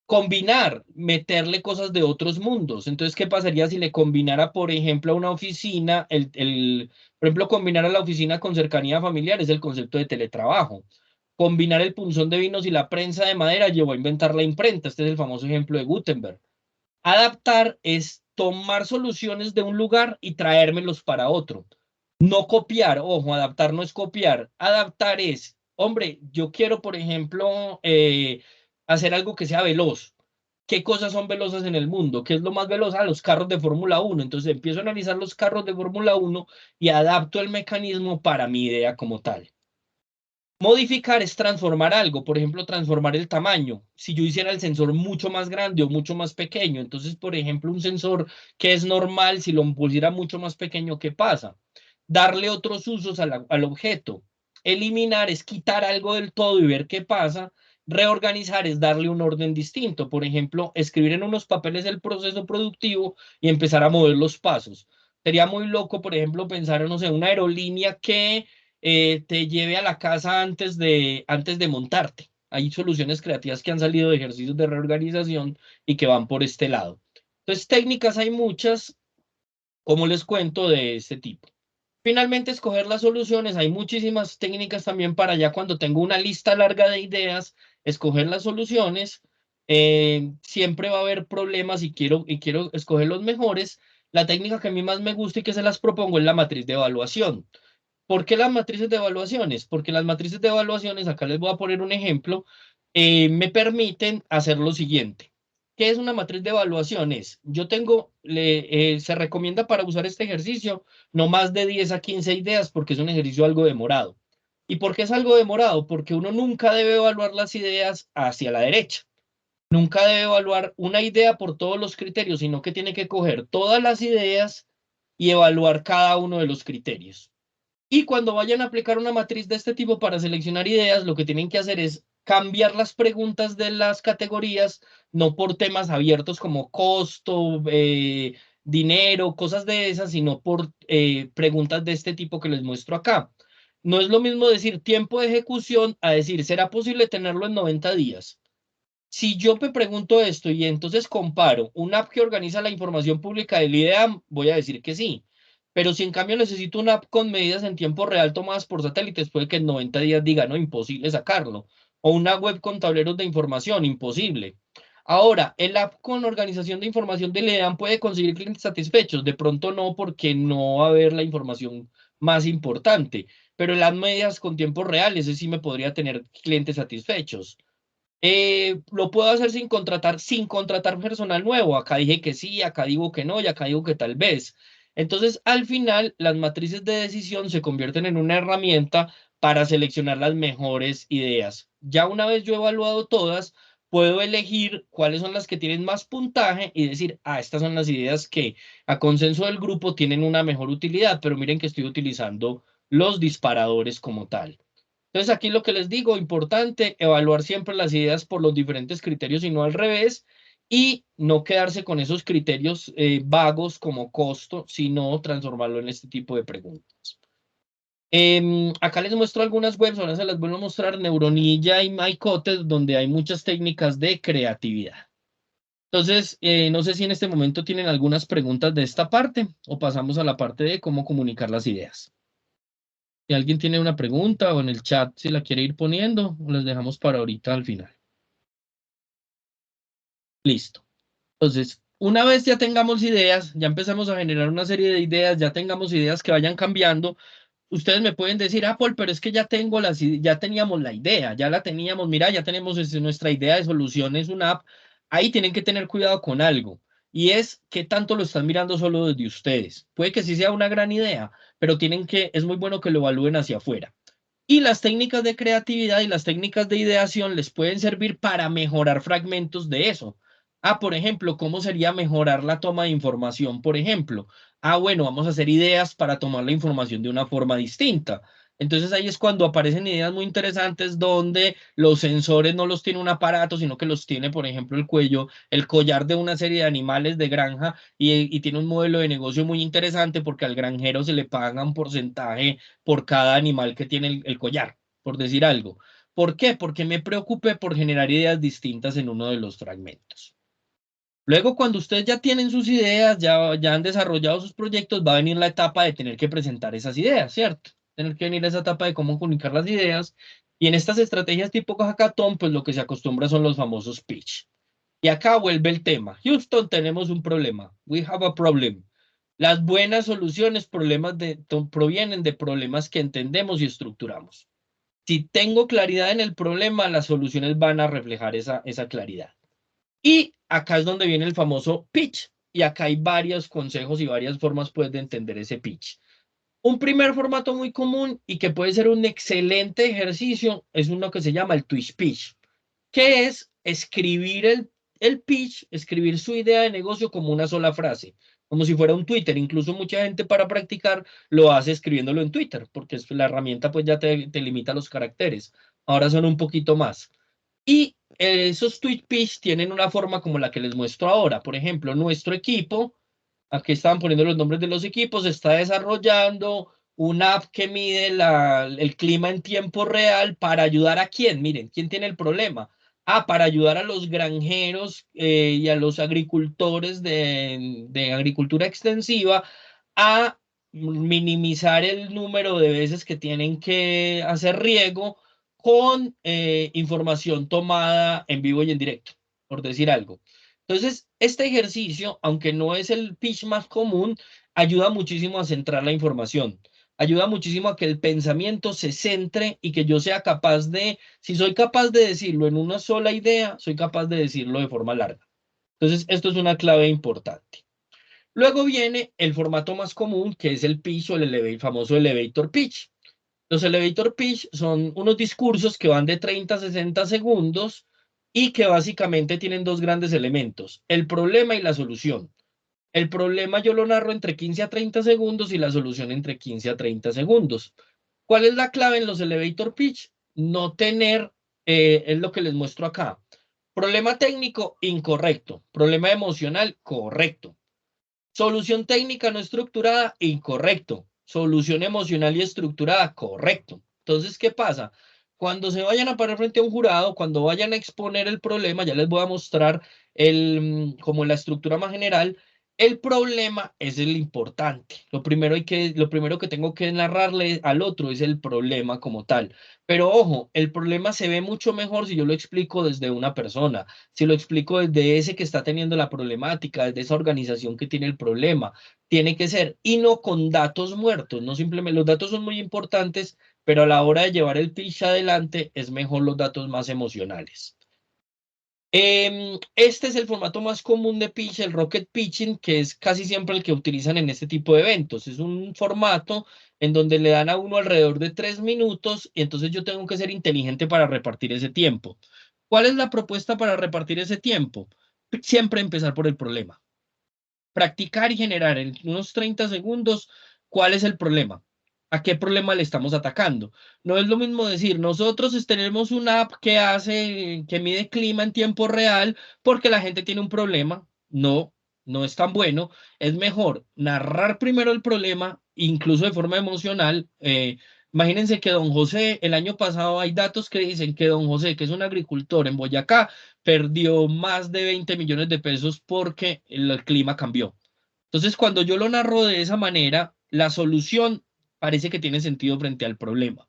Combinar, meterle cosas de otros mundos. Entonces, ¿qué pasaría si le combinara, por ejemplo, a una oficina, por ejemplo, combinar a la oficina con cercanía familiar es el concepto de teletrabajo? Combinar el punzón de vinos y la prensa de madera llevó a inventar la imprenta. Este es el famoso ejemplo de Gutenberg. Adaptar es tomar soluciones de un lugar y traérmelos para otro. No copiar, ojo, adaptar no es copiar. Adaptar es, hombre, yo quiero, por ejemplo, hacer algo que sea veloz. ¿Qué cosas son velozas en el mundo? ¿Qué es lo más veloz? Los carros de Fórmula 1. Entonces empiezo a analizar los carros de Fórmula 1 y adapto el mecanismo para mi idea como tal. Modificar es transformar algo, por ejemplo, transformar el tamaño. Si yo hiciera el sensor mucho más grande o mucho más pequeño, entonces, por ejemplo, un sensor que es normal, si lo pusiera mucho más pequeño, ¿qué pasa? Darle otros usos al objeto. Eliminar es quitar algo del todo y ver qué pasa. Reorganizar es darle un orden distinto. Por ejemplo, escribir en unos papeles el proceso productivo y empezar a mover los pasos. Sería muy loco, por ejemplo, pensar en, no sé, una aerolínea que te lleve a la casa antes de montarte. Hay soluciones creativas que han salido de ejercicios de reorganización y que van por este lado. Entonces, técnicas hay muchas, como les cuento, de este tipo. Finalmente, escoger las soluciones. Hay muchísimas técnicas también para ya cuando tengo una lista larga de ideas, escoger las soluciones. Siempre va a haber problemas y quiero escoger los mejores. La técnica que a mí más me gusta y que se las propongo es la matriz de evaluación. ¿Por qué las matrices de evaluaciones? Porque las matrices de evaluaciones, acá les voy a poner un ejemplo, me permiten hacer lo siguiente. ¿Qué es una matriz de evaluaciones? Yo tengo, se recomienda para usar este ejercicio no más de 10 a 15 ideas porque es un ejercicio algo demorado. ¿Y por qué es algo demorado? Porque uno nunca debe evaluar las ideas hacia la derecha. Nunca debe evaluar una idea por todos los criterios, sino que tiene que coger todas las ideas y evaluar cada uno de los criterios. Y cuando vayan a aplicar una matriz de este tipo para seleccionar ideas, lo que tienen que hacer es cambiar las preguntas de las categorías, no por temas abiertos como costo, dinero, cosas de esas, sino por preguntas de este tipo que les muestro acá. No es lo mismo decir tiempo de ejecución a decir, ¿será posible tenerlo en 90 días? Si yo me pregunto esto y entonces comparo una app que organiza la información pública del IDEAM, voy a decir que sí. Pero si en cambio necesito una app con medidas en tiempo real tomadas por satélites, puede que en 90 días diga, no, imposible sacarlo. O una web con tableros de información, imposible. Ahora, el app con organización de información del IDEAM puede conseguir clientes satisfechos. De pronto no, porque no va a haber la información más importante. Pero en las medidas con tiempo real, ese sí me podría tener clientes satisfechos. Lo puedo hacer sin contratar personal nuevo. Acá dije que sí, acá digo que no y acá digo que tal vez. Entonces, al final, las matrices de decisión se convierten en una herramienta para seleccionar las mejores ideas. Ya una vez yo he evaluado todas, puedo elegir cuáles son las que tienen más puntaje y decir, ah, estas son las ideas que a consenso del grupo tienen una mejor utilidad, pero miren que estoy utilizando los disparadores como tal. Entonces, aquí lo que les digo, importante, evaluar siempre las ideas por los diferentes criterios y no al revés, y no quedarse con esos criterios vagos como costo, sino transformarlo en este tipo de preguntas. Acá les muestro algunas webs, ahora se las vuelvo a mostrar, Neuronilla y Mycote, donde hay muchas técnicas de creatividad. Entonces, no sé si en este momento tienen algunas preguntas de esta parte o pasamos a la parte de cómo comunicar las ideas. Si alguien tiene una pregunta o en el chat si la quiere ir poniendo, les dejamos para ahorita al final. Listo. Entonces, una vez ya tengamos ideas, ya empezamos a generar una serie de ideas, ya tengamos ideas que vayan cambiando, ustedes me pueden decir, ah, Paul, pero es que ya tengo ya teníamos la idea, ya la teníamos, mira, ya tenemos nuestra idea de solución, es una app. Ahí tienen que tener cuidado con algo, y es qué tanto lo están mirando solo desde ustedes. Puede que sí sea una gran idea, pero es muy bueno que lo evalúen hacia afuera. Y las técnicas de creatividad y las técnicas de ideación les pueden servir para mejorar fragmentos de eso. Ah, por ejemplo, ¿cómo sería mejorar la toma de información? Por ejemplo, bueno, vamos a hacer ideas para tomar la información de una forma distinta. Entonces ahí es cuando aparecen ideas muy interesantes donde los sensores no los tiene un aparato, sino que los tiene, por ejemplo, el cuello, el collar de una serie de animales de granja y tiene un modelo de negocio muy interesante porque al granjero se le paga un porcentaje por cada animal que tiene el collar, por decir algo. ¿Por qué? Porque me preocupé por generar ideas distintas en uno de los fragmentos. Luego, cuando ustedes ya tienen sus ideas, ya han desarrollado sus proyectos, va a venir la etapa de tener que presentar esas ideas, ¿cierto? Tener que venir esa etapa de cómo comunicar las ideas. Y en estas estrategias tipo hackathon, pues lo que se acostumbra son los famosos pitch. Y acá vuelve el tema. Houston, tenemos un problema. We have a problem. Las buenas soluciones provienen de problemas que entendemos y estructuramos. Si tengo claridad en el problema, las soluciones van a reflejar esa claridad. Y acá es donde viene el famoso pitch. Y acá hay varios consejos y varias formas pues, de entender ese pitch. Un primer formato muy común y que puede ser un excelente ejercicio es uno que se llama el twist pitch, que es escribir el pitch, escribir su idea de negocio como una sola frase, como si fuera un Twitter. Incluso mucha gente para practicar lo hace escribiéndolo en Twitter, porque la herramienta pues ya te limita los caracteres. Ahora son un poquito más. Y esos tweet pitch tienen una forma como la que les muestro ahora. Por ejemplo, nuestro equipo, aquí estaban poniendo los nombres de los equipos, está desarrollando una app que mide el clima en tiempo real para ayudar a quién. Miren, ¿quién tiene el problema? Para ayudar a los granjeros y a los agricultores de agricultura extensiva a minimizar el número de veces que tienen que hacer riego con información tomada en vivo y en directo, por decir algo. Entonces, este ejercicio, aunque no es el pitch más común, ayuda muchísimo a centrar la información. ayuda muchísimo a que el pensamiento se centre y que yo sea capaz de, si soy capaz de decirlo en una sola idea, soy capaz de decirlo de forma larga. Entonces, esto es una clave importante. Luego viene el formato más común, que es el pitch o el famoso elevator pitch. Los elevator pitch son unos discursos que van de 30 a 60 segundos y que básicamente tienen dos grandes elementos, el problema y la solución. El problema yo lo narro entre 15 a 30 segundos y la solución entre 15 a 30 segundos. ¿Cuál es la clave en los elevator pitch? No tener, es lo que les muestro acá. Problema técnico, incorrecto. Problema emocional, correcto. Solución técnica no estructurada, incorrecto. Solución emocional y estructurada, correcto. Entonces, ¿qué pasa? Cuando se vayan a parar frente a un jurado, cuando vayan a exponer el problema, ya les voy a mostrar como la estructura más general. El problema es el importante. Lo primero que tengo que narrarle al otro es el problema como tal. Pero ojo, el problema se ve mucho mejor si yo lo explico desde una persona, si lo explico desde ese que está teniendo la problemática, desde esa organización que tiene el problema. Tiene que ser, y no con datos muertos, no simplemente, los datos son muy importantes, pero a la hora de llevar el pitch adelante es mejor los datos más emocionales. Este es el formato más común de pitch, el rocket pitching, que es casi siempre el que utilizan en este tipo de eventos. Es un formato en donde le dan a uno alrededor de 3 minutos y entonces yo tengo que ser inteligente para repartir ese tiempo. ¿Cuál es la propuesta para repartir ese tiempo? Siempre empezar por el problema. Practicar y generar en unos 30 segundos cuál es el problema. ¿A qué problema le estamos atacando? No es lo mismo decir, nosotros tenemos una app que mide clima en tiempo real porque la gente tiene un problema. No, no es tan bueno. Es mejor narrar primero el problema, incluso de forma emocional. Imagínense que don José, el año pasado hay datos que dicen que don José, que es un agricultor en Boyacá, perdió más de 20 millones de pesos porque el clima cambió. Entonces, cuando yo lo narro de esa manera, la solución parece que tiene sentido frente al problema.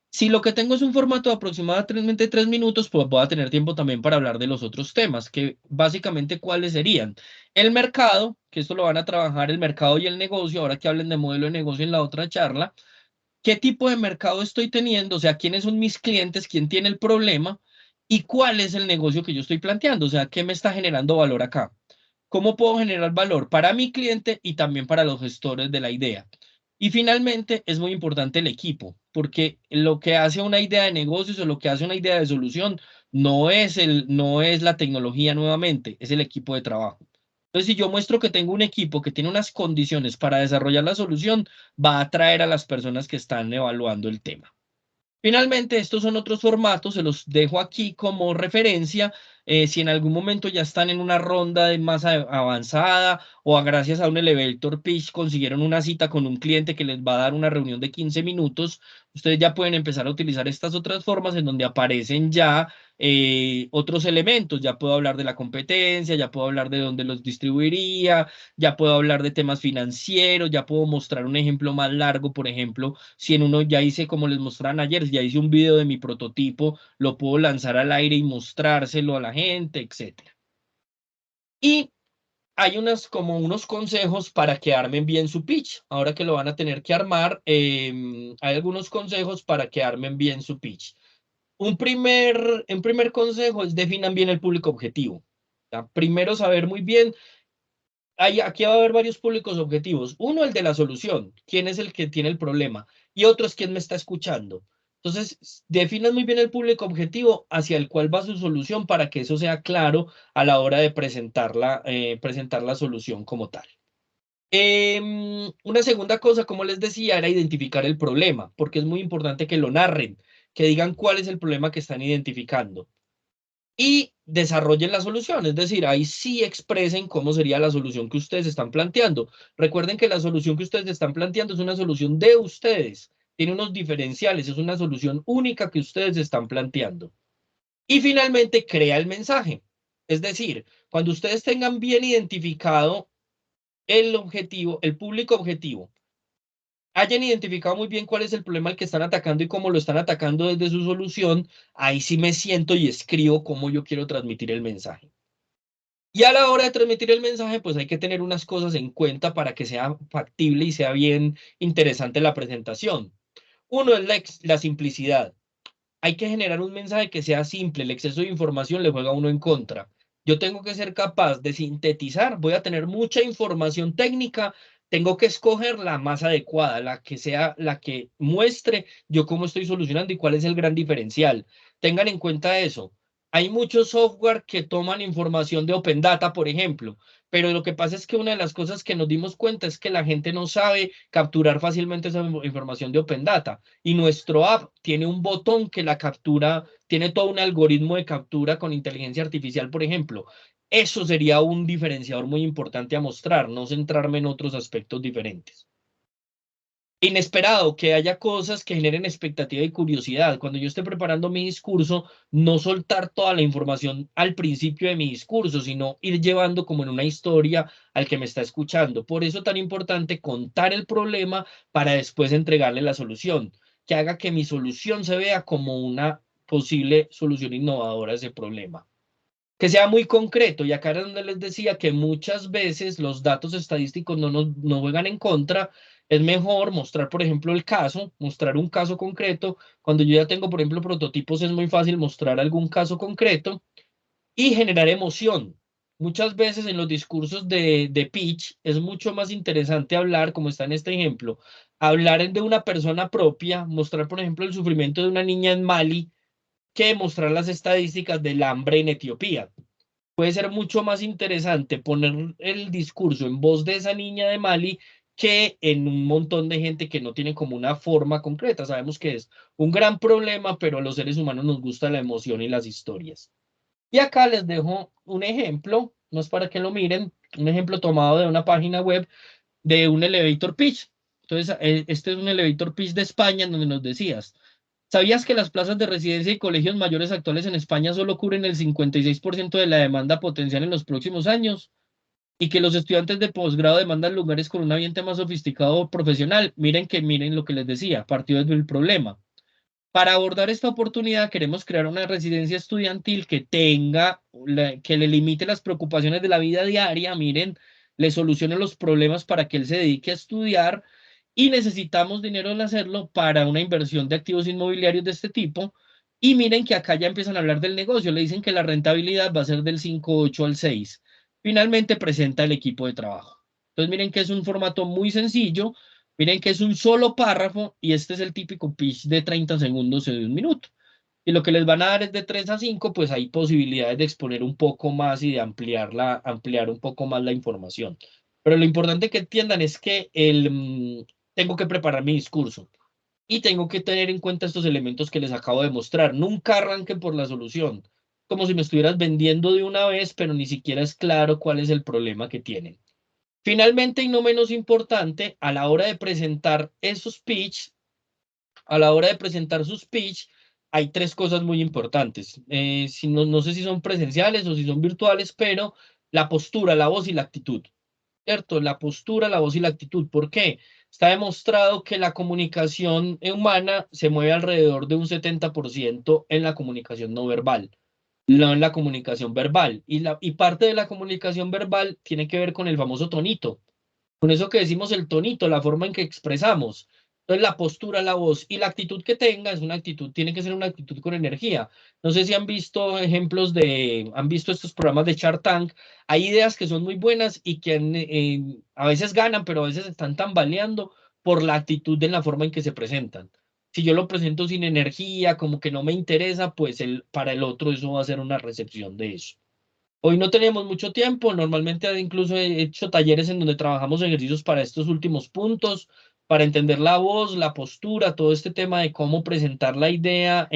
Si lo que tengo es un formato de aproximadamente 3 minutos, pues voy a tener tiempo también para hablar de los otros temas, que básicamente cuáles serían. El mercado, que esto lo van a trabajar el mercado y el negocio, ahora que hablen de modelo de negocio en la otra charla. ¿Qué tipo de mercado estoy teniendo? O sea, ¿quiénes son mis clientes? ¿Quién tiene el problema? ¿Y cuál es el negocio que yo estoy planteando? O sea, ¿qué me está generando valor acá? ¿Cómo puedo generar valor para mi cliente y también para los gestores de la idea? Y finalmente es muy importante el equipo, porque lo que hace una idea de negocios o lo que hace una idea de solución no es la tecnología nuevamente, es el equipo de trabajo. Entonces, si yo muestro que tengo un equipo que tiene unas condiciones para desarrollar la solución, va a atraer a las personas que están evaluando el tema. Finalmente, estos son otros formatos, se los dejo aquí como referencia. Si en algún momento ya están en una ronda de más avanzada o gracias a un elevator pitch consiguieron una cita con un cliente que les va a dar una reunión de 15 minutos, ustedes ya pueden empezar a utilizar estas otras formas en donde aparecen ya otros elementos. Ya puedo hablar de la competencia, ya puedo hablar de dónde los distribuiría, ya puedo hablar de temas financieros, ya puedo mostrar un ejemplo más largo. Por ejemplo, si en uno ya hice, como les mostraron ayer, ya hice un video de mi prototipo, lo puedo lanzar al aire y mostrárselo a la gente, etcétera. Y hay como unos consejos para que armen bien su pitch. Ahora que lo van a tener que armar, hay algunos consejos para que armen bien su pitch. Un primer consejo es definan bien el público objetivo. Primero saber muy bien, aquí va a haber varios públicos objetivos. Uno, el de la solución, quién es el que tiene el problema, y otro es quién me está escuchando. Entonces, definan muy bien el público objetivo hacia el cual va su solución para que eso sea claro a la hora de presentar la solución como tal. Una segunda cosa, como les decía, era identificar el problema, porque es muy importante que lo narren, que digan cuál es el problema que están identificando y desarrollen la solución, es decir, ahí sí expresen cómo sería la solución que ustedes están planteando. Recuerden que la solución que ustedes están planteando es una solución de ustedes, tiene unos diferenciales, es una solución única que ustedes están planteando. Y finalmente, crea el mensaje. Es decir, cuando ustedes tengan bien identificado el objetivo, el público objetivo, hayan identificado muy bien cuál es el problema al que están atacando y cómo lo están atacando desde su solución, ahí sí me siento y escribo cómo yo quiero transmitir el mensaje. Y a la hora de transmitir el mensaje, pues hay que tener unas cosas en cuenta para que sea factible y sea bien interesante la presentación. Uno es la simplicidad. Hay que generar un mensaje que sea simple. El exceso de información le juega a uno en contra. Yo tengo que ser capaz de sintetizar. Voy a tener mucha información técnica. Tengo que escoger la más adecuada, la que sea, la que muestre yo cómo estoy solucionando y cuál es el gran diferencial. Tengan en cuenta eso. Hay muchos software que toman información de Open Data, por ejemplo, pero lo que pasa es que una de las cosas que nos dimos cuenta es que la gente no sabe capturar fácilmente esa información de Open Data. Y nuestro app tiene un botón que la captura, tiene todo un algoritmo de captura con inteligencia artificial, por ejemplo. Eso sería un diferenciador muy importante a mostrar, no centrarme en otros aspectos diferentes. Inesperado, que haya cosas que generen expectativa y curiosidad. Cuando yo esté preparando mi discurso, no soltar toda la información al principio de mi discurso, sino ir llevando como en una historia al que me está escuchando. Por eso tan importante contar el problema para después entregarle la solución, que haga que mi solución se vea como una posible solución innovadora a ese problema. Que sea muy concreto, y acá era donde les decía que muchas veces los datos estadísticos no juegan en contra. Es mejor mostrar, por ejemplo, el caso, mostrar un caso concreto. Cuando yo ya tengo, por ejemplo, prototipos, es muy fácil mostrar algún caso concreto y generar emoción. Muchas veces en los discursos de pitch es mucho más interesante hablar, como está en este ejemplo, hablar de una persona propia, mostrar, por ejemplo, el sufrimiento de una niña en Mali, que mostrar las estadísticas del hambre en Etiopía. Puede ser mucho más interesante poner el discurso en voz de esa niña de Mali que en un montón de gente que no tiene como una forma concreta. Sabemos que es un gran problema, pero a los seres humanos nos gusta la emoción y las historias. Y acá les dejo un ejemplo, no es para que lo miren, un ejemplo tomado de una página web de un elevator pitch. Entonces, este es un elevator pitch de España en donde nos decías, ¿sabías que las plazas de residencia y colegios mayores actuales en España solo cubren el 56% de la demanda potencial en los próximos años? Y que los estudiantes de posgrado demandan lugares con un ambiente más sofisticado o profesional. Miren lo que les decía, partido del problema. Para abordar esta oportunidad queremos crear una residencia estudiantil que que le limite las preocupaciones de la vida diaria, miren, le solucione los problemas para que él se dedique a estudiar y necesitamos dinero al hacerlo para una inversión de activos inmobiliarios de este tipo. Y miren que acá ya empiezan a hablar del negocio, le dicen que la rentabilidad va a ser del 5,8 al 6. Finalmente presenta el equipo de trabajo. Entonces miren que es un formato muy sencillo. Miren que es un solo párrafo y este es el típico pitch de 30 segundos o de un minuto. Y lo que les van a dar es de 3 a 5, pues hay posibilidades de exponer un poco más y de ampliar un poco más la información. Pero lo importante que entiendan es que tengo que preparar mi discurso y tengo que tener en cuenta estos elementos que les acabo de mostrar. Nunca arranquen por la solución, como si me estuvieras vendiendo de una vez, pero ni siquiera es claro cuál es el problema que tienen. Finalmente, y no menos importante, a la hora de presentar esos pitch, a la hora de presentar sus pitch, hay tres cosas muy importantes. Si no sé si son presenciales o si son virtuales, pero la postura, la voz y la actitud. ¿Cierto? La postura, la voz y la actitud. ¿Por qué? Está demostrado que la comunicación humana se mueve alrededor de un 70% en la comunicación no verbal, no en la comunicación verbal. Y parte de la comunicación verbal tiene que ver con el famoso tonito. Con eso que decimos el tonito, la forma en que expresamos. Entonces, la postura, la voz y la actitud que tenga es una actitud, tiene que ser una actitud con energía. No sé si han visto han visto estos programas de Shark Tank. Hay ideas que son muy buenas y que a veces ganan, pero a veces están tambaleando por la actitud en la forma en que se presentan. Si yo lo presento sin energía, como que no me interesa, pues para el otro eso va a ser una recepción de eso. Hoy no tenemos mucho tiempo, normalmente incluso he hecho talleres en donde trabajamos ejercicios para estos últimos puntos, para entender la voz, la postura, todo este tema de cómo presentar la idea,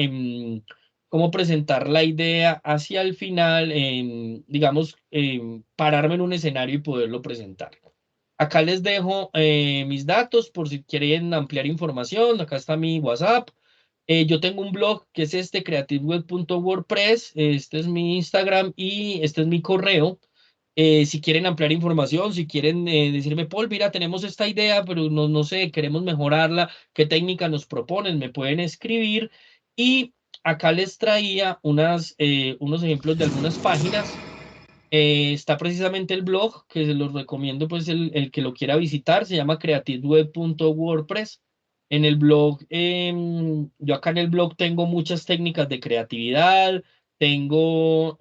cómo presentar la idea hacia el final, digamos, pararme en un escenario y poderlo presentar. Acá les dejo mis datos por si quieren ampliar información, acá está mi WhatsApp. Yo tengo un blog que es creativeweb.wordpress, este es mi Instagram y este es mi correo. Si quieren ampliar información, si quieren decirme, Paul, mira, tenemos esta idea, pero no sé, queremos mejorarla, ¿qué técnica nos proponen? Me pueden escribir. Y acá les traía unos ejemplos de algunas páginas Está precisamente el blog, que se los recomiendo, pues el que lo quiera visitar, se llama creativeweb.wordpress. En el blog, yo acá en el blog tengo muchas técnicas de creatividad, tengo,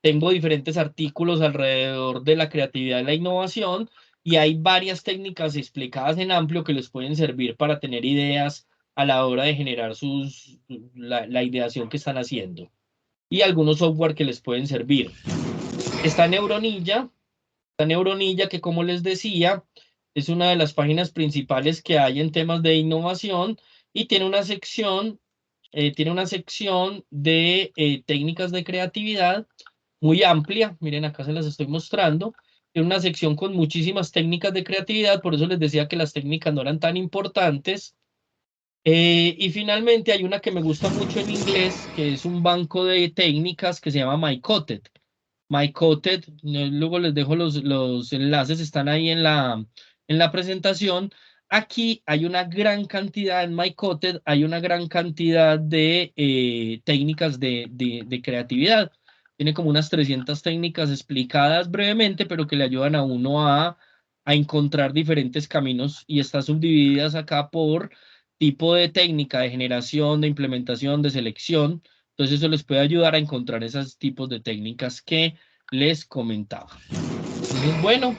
tengo diferentes artículos alrededor de la creatividad y la innovación, y hay varias técnicas explicadas en amplio que les pueden servir para tener ideas a la hora de generar la ideación que están haciendo y algunos software que les pueden servir. Está Neuronilla que como les decía, es una de las páginas principales que hay en temas de innovación y tiene una sección de técnicas de creatividad muy amplia. Miren, acá se las estoy mostrando. Tiene una sección con muchísimas técnicas de creatividad, por eso les decía que las técnicas no eran tan importantes. Y finalmente hay una que me gusta mucho en inglés, que es un banco de técnicas que se llama MyCoted. MyCoted, luego les dejo los enlaces, están ahí en la presentación. Aquí hay una gran cantidad, en MyCoted hay una gran cantidad de técnicas de creatividad. Tiene como unas 300 técnicas explicadas brevemente, pero que le ayudan a uno a encontrar diferentes caminos y están subdivididas acá por tipo de técnica de generación, de implementación, de selección. Entonces eso les puede ayudar a encontrar esos tipos de técnicas que les comentaba. Entonces, bueno,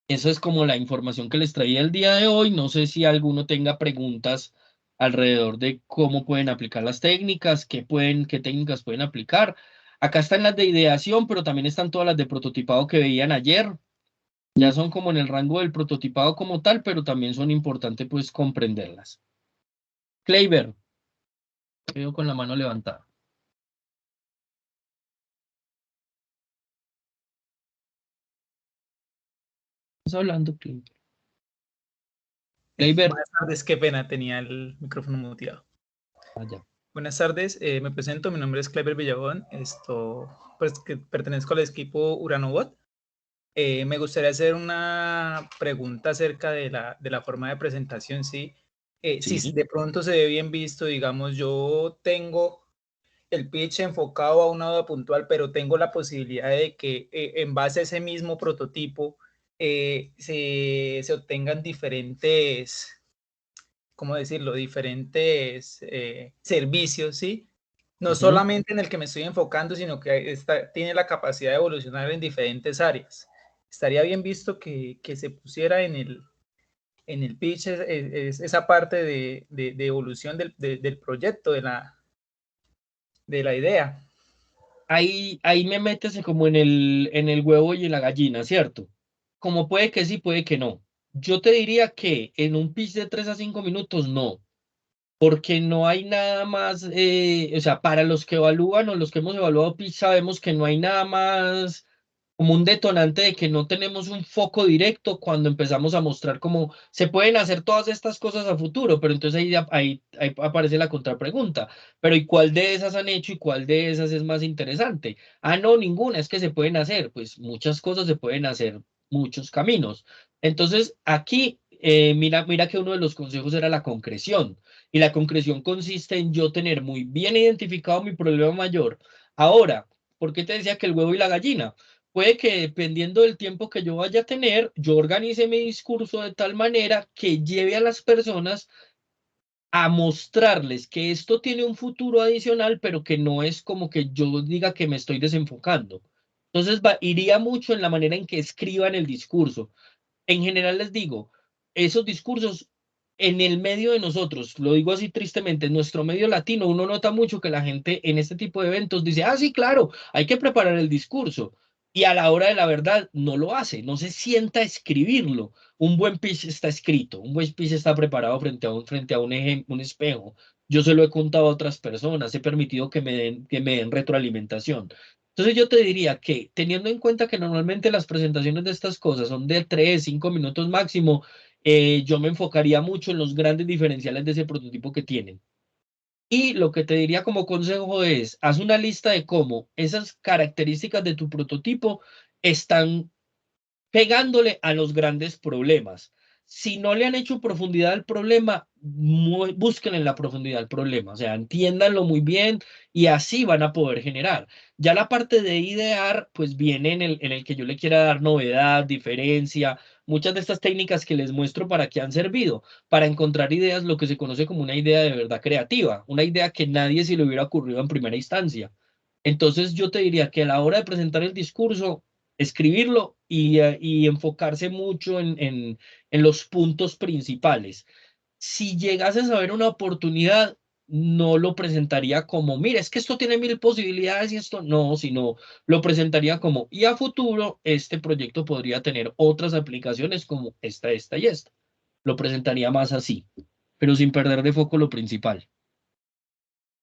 eso es como la información que les traía el día de hoy. No sé si alguno tenga preguntas alrededor de cómo pueden aplicar las técnicas, qué técnicas pueden aplicar. Acá están las de ideación, pero también están todas las de prototipado que veían ayer. Ya son como en el rango del prototipado como tal, pero también son importantes pues comprenderlas. Kleiber, veo con la mano levantada. ¿Estás hablando, Kleiber? Kleiber. Buenas tardes, qué pena, tenía el micrófono muteado. Allá. Buenas tardes, me presento, mi nombre es Kleiber Villabón, pues que pertenezco al equipo Uranobot. Me gustaría hacer una pregunta acerca de la forma de presentación, ¿sí? Si Sí. de pronto se ve bien visto, digamos, yo tengo el pitch enfocado a una duda puntual, pero tengo la posibilidad de que en base a ese mismo prototipo se obtengan diferentes, ¿cómo decirlo? Diferentes servicios, ¿sí? No solamente en el que me estoy enfocando, sino que tiene la capacidad de evolucionar en diferentes áreas. Estaría bien visto que se pusiera en el pitch esa parte de evolución del proyecto, de la idea. Ahí me metes como en el huevo y en la gallina, ¿cierto? Como puede que sí, puede que no. Yo te diría que en un pitch de 3 a 5 minutos, no, porque no hay nada más, o sea, para los que evalúan o los que hemos evaluado pitch, sabemos que no hay nada más como un detonante de que no tenemos un foco directo cuando empezamos a mostrar cómo se pueden hacer todas estas cosas a futuro, pero entonces ahí aparece la contrapregunta, pero ¿y cuál de esas han hecho y cuál de esas es más interesante? Ah, no, ninguna, es que se pueden hacer, pues muchas cosas se pueden hacer, muchos caminos. Entonces, aquí, mira que uno de los consejos era la concreción, y la concreción consiste en yo tener muy bien identificado mi problema mayor. Ahora, ¿por qué te decía que el huevo y la gallina? Puede que dependiendo del tiempo que yo vaya a tener, yo organice mi discurso de tal manera que lleve a las personas a mostrarles que esto tiene un futuro adicional, pero que no es como que yo diga que me estoy desenfocando. Entonces, iría mucho en la manera en que escriban el discurso. En general les digo, esos discursos en el medio de nosotros, lo digo así tristemente, en nuestro medio latino, uno nota mucho que la gente en este tipo de eventos dice, ah, sí, claro, hay que preparar el discurso. Y a la hora de la verdad no lo hace, no se sienta a escribirlo. Un buen pitch está escrito, un buen pitch está preparado frente a un espejo. Yo se lo he contado a otras personas, he permitido que me den retroalimentación. Entonces yo te diría que teniendo en cuenta que normalmente las presentaciones de estas cosas son de 3, 5 minutos máximo, yo me enfocaría mucho en los grandes diferenciales de ese prototipo que tienen. Y lo que te diría como consejo es, haz una lista de cómo esas características de tu prototipo están pegándole a los grandes problemas. Si no le han hecho profundidad al problema, busquen en la profundidad del problema, o sea, entiéndanlo muy bien y así van a poder generar. Ya la parte de idear, pues viene en el que yo le quiera dar novedad, diferencia, muchas de estas técnicas que les muestro para qué han servido, para encontrar ideas, lo que se conoce como una idea de verdad creativa, una idea que nadie se le hubiera ocurrido en primera instancia. Entonces yo te diría que a la hora de presentar el discurso, escribirlo y enfocarse mucho en los puntos principales. Si llegases a ver una oportunidad, no lo presentaría como, mira, es que esto tiene 1000 posibilidades y esto no, sino lo presentaría como, y a futuro este proyecto podría tener otras aplicaciones como esta y esta. Lo presentaría más así, pero sin perder de foco lo principal.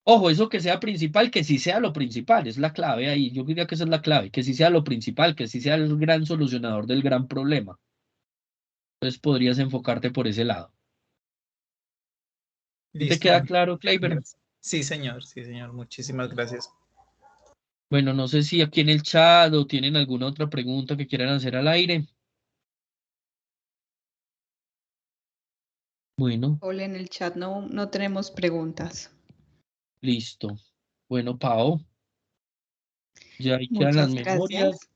Ojo, eso que sea principal, que sí sea lo principal, es la clave ahí. Yo diría que esa es la clave, que sí sea lo principal, que sí sea el gran solucionador del gran problema. Entonces podrías enfocarte por ese lado. ¿Sí te Listo. queda claro, Kleiber? Sí, señor, muchísimas gracias. Bueno, no sé si aquí en el chat o tienen alguna otra pregunta que quieran hacer al aire. Bueno, Hola, en el chat no tenemos preguntas. listo. Bueno, Pao, ya ahí quedan las Muchas memorias. gracias.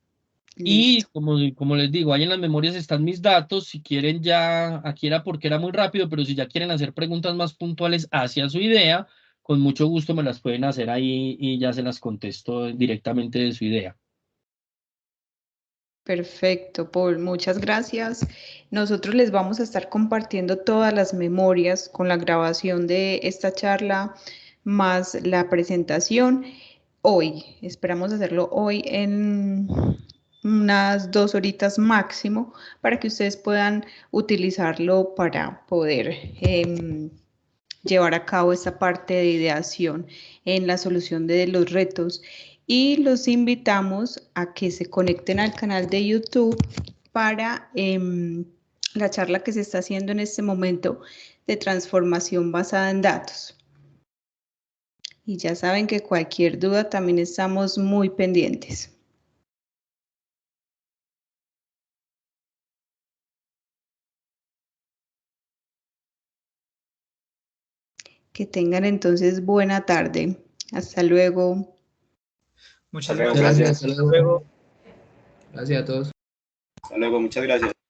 Y Listo. como les digo, ahí en las memorias están mis datos. Si quieren ya, aquí era porque era muy rápido, pero si ya quieren hacer preguntas más puntuales hacia su idea, con mucho gusto me las pueden hacer ahí y ya se las contesto directamente de su idea. Perfecto, Paul, muchas gracias. Nosotros les vamos a estar compartiendo todas las memorias con la grabación de esta charla más la presentación hoy. Esperamos hacerlo hoy en unas 2 horitas máximo para que ustedes puedan utilizarlo para poder llevar a cabo esta parte de ideación en la solución de los retos. Y los invitamos a que se conecten al canal de YouTube para la charla que se está haciendo en este momento de transformación basada en datos. Y ya saben que cualquier duda también estamos muy pendientes. Que tengan entonces buena tarde. Hasta luego. Muchas Hasta luego, gracias. gracias. Hasta luego. Gracias a todos. Hasta luego, muchas gracias.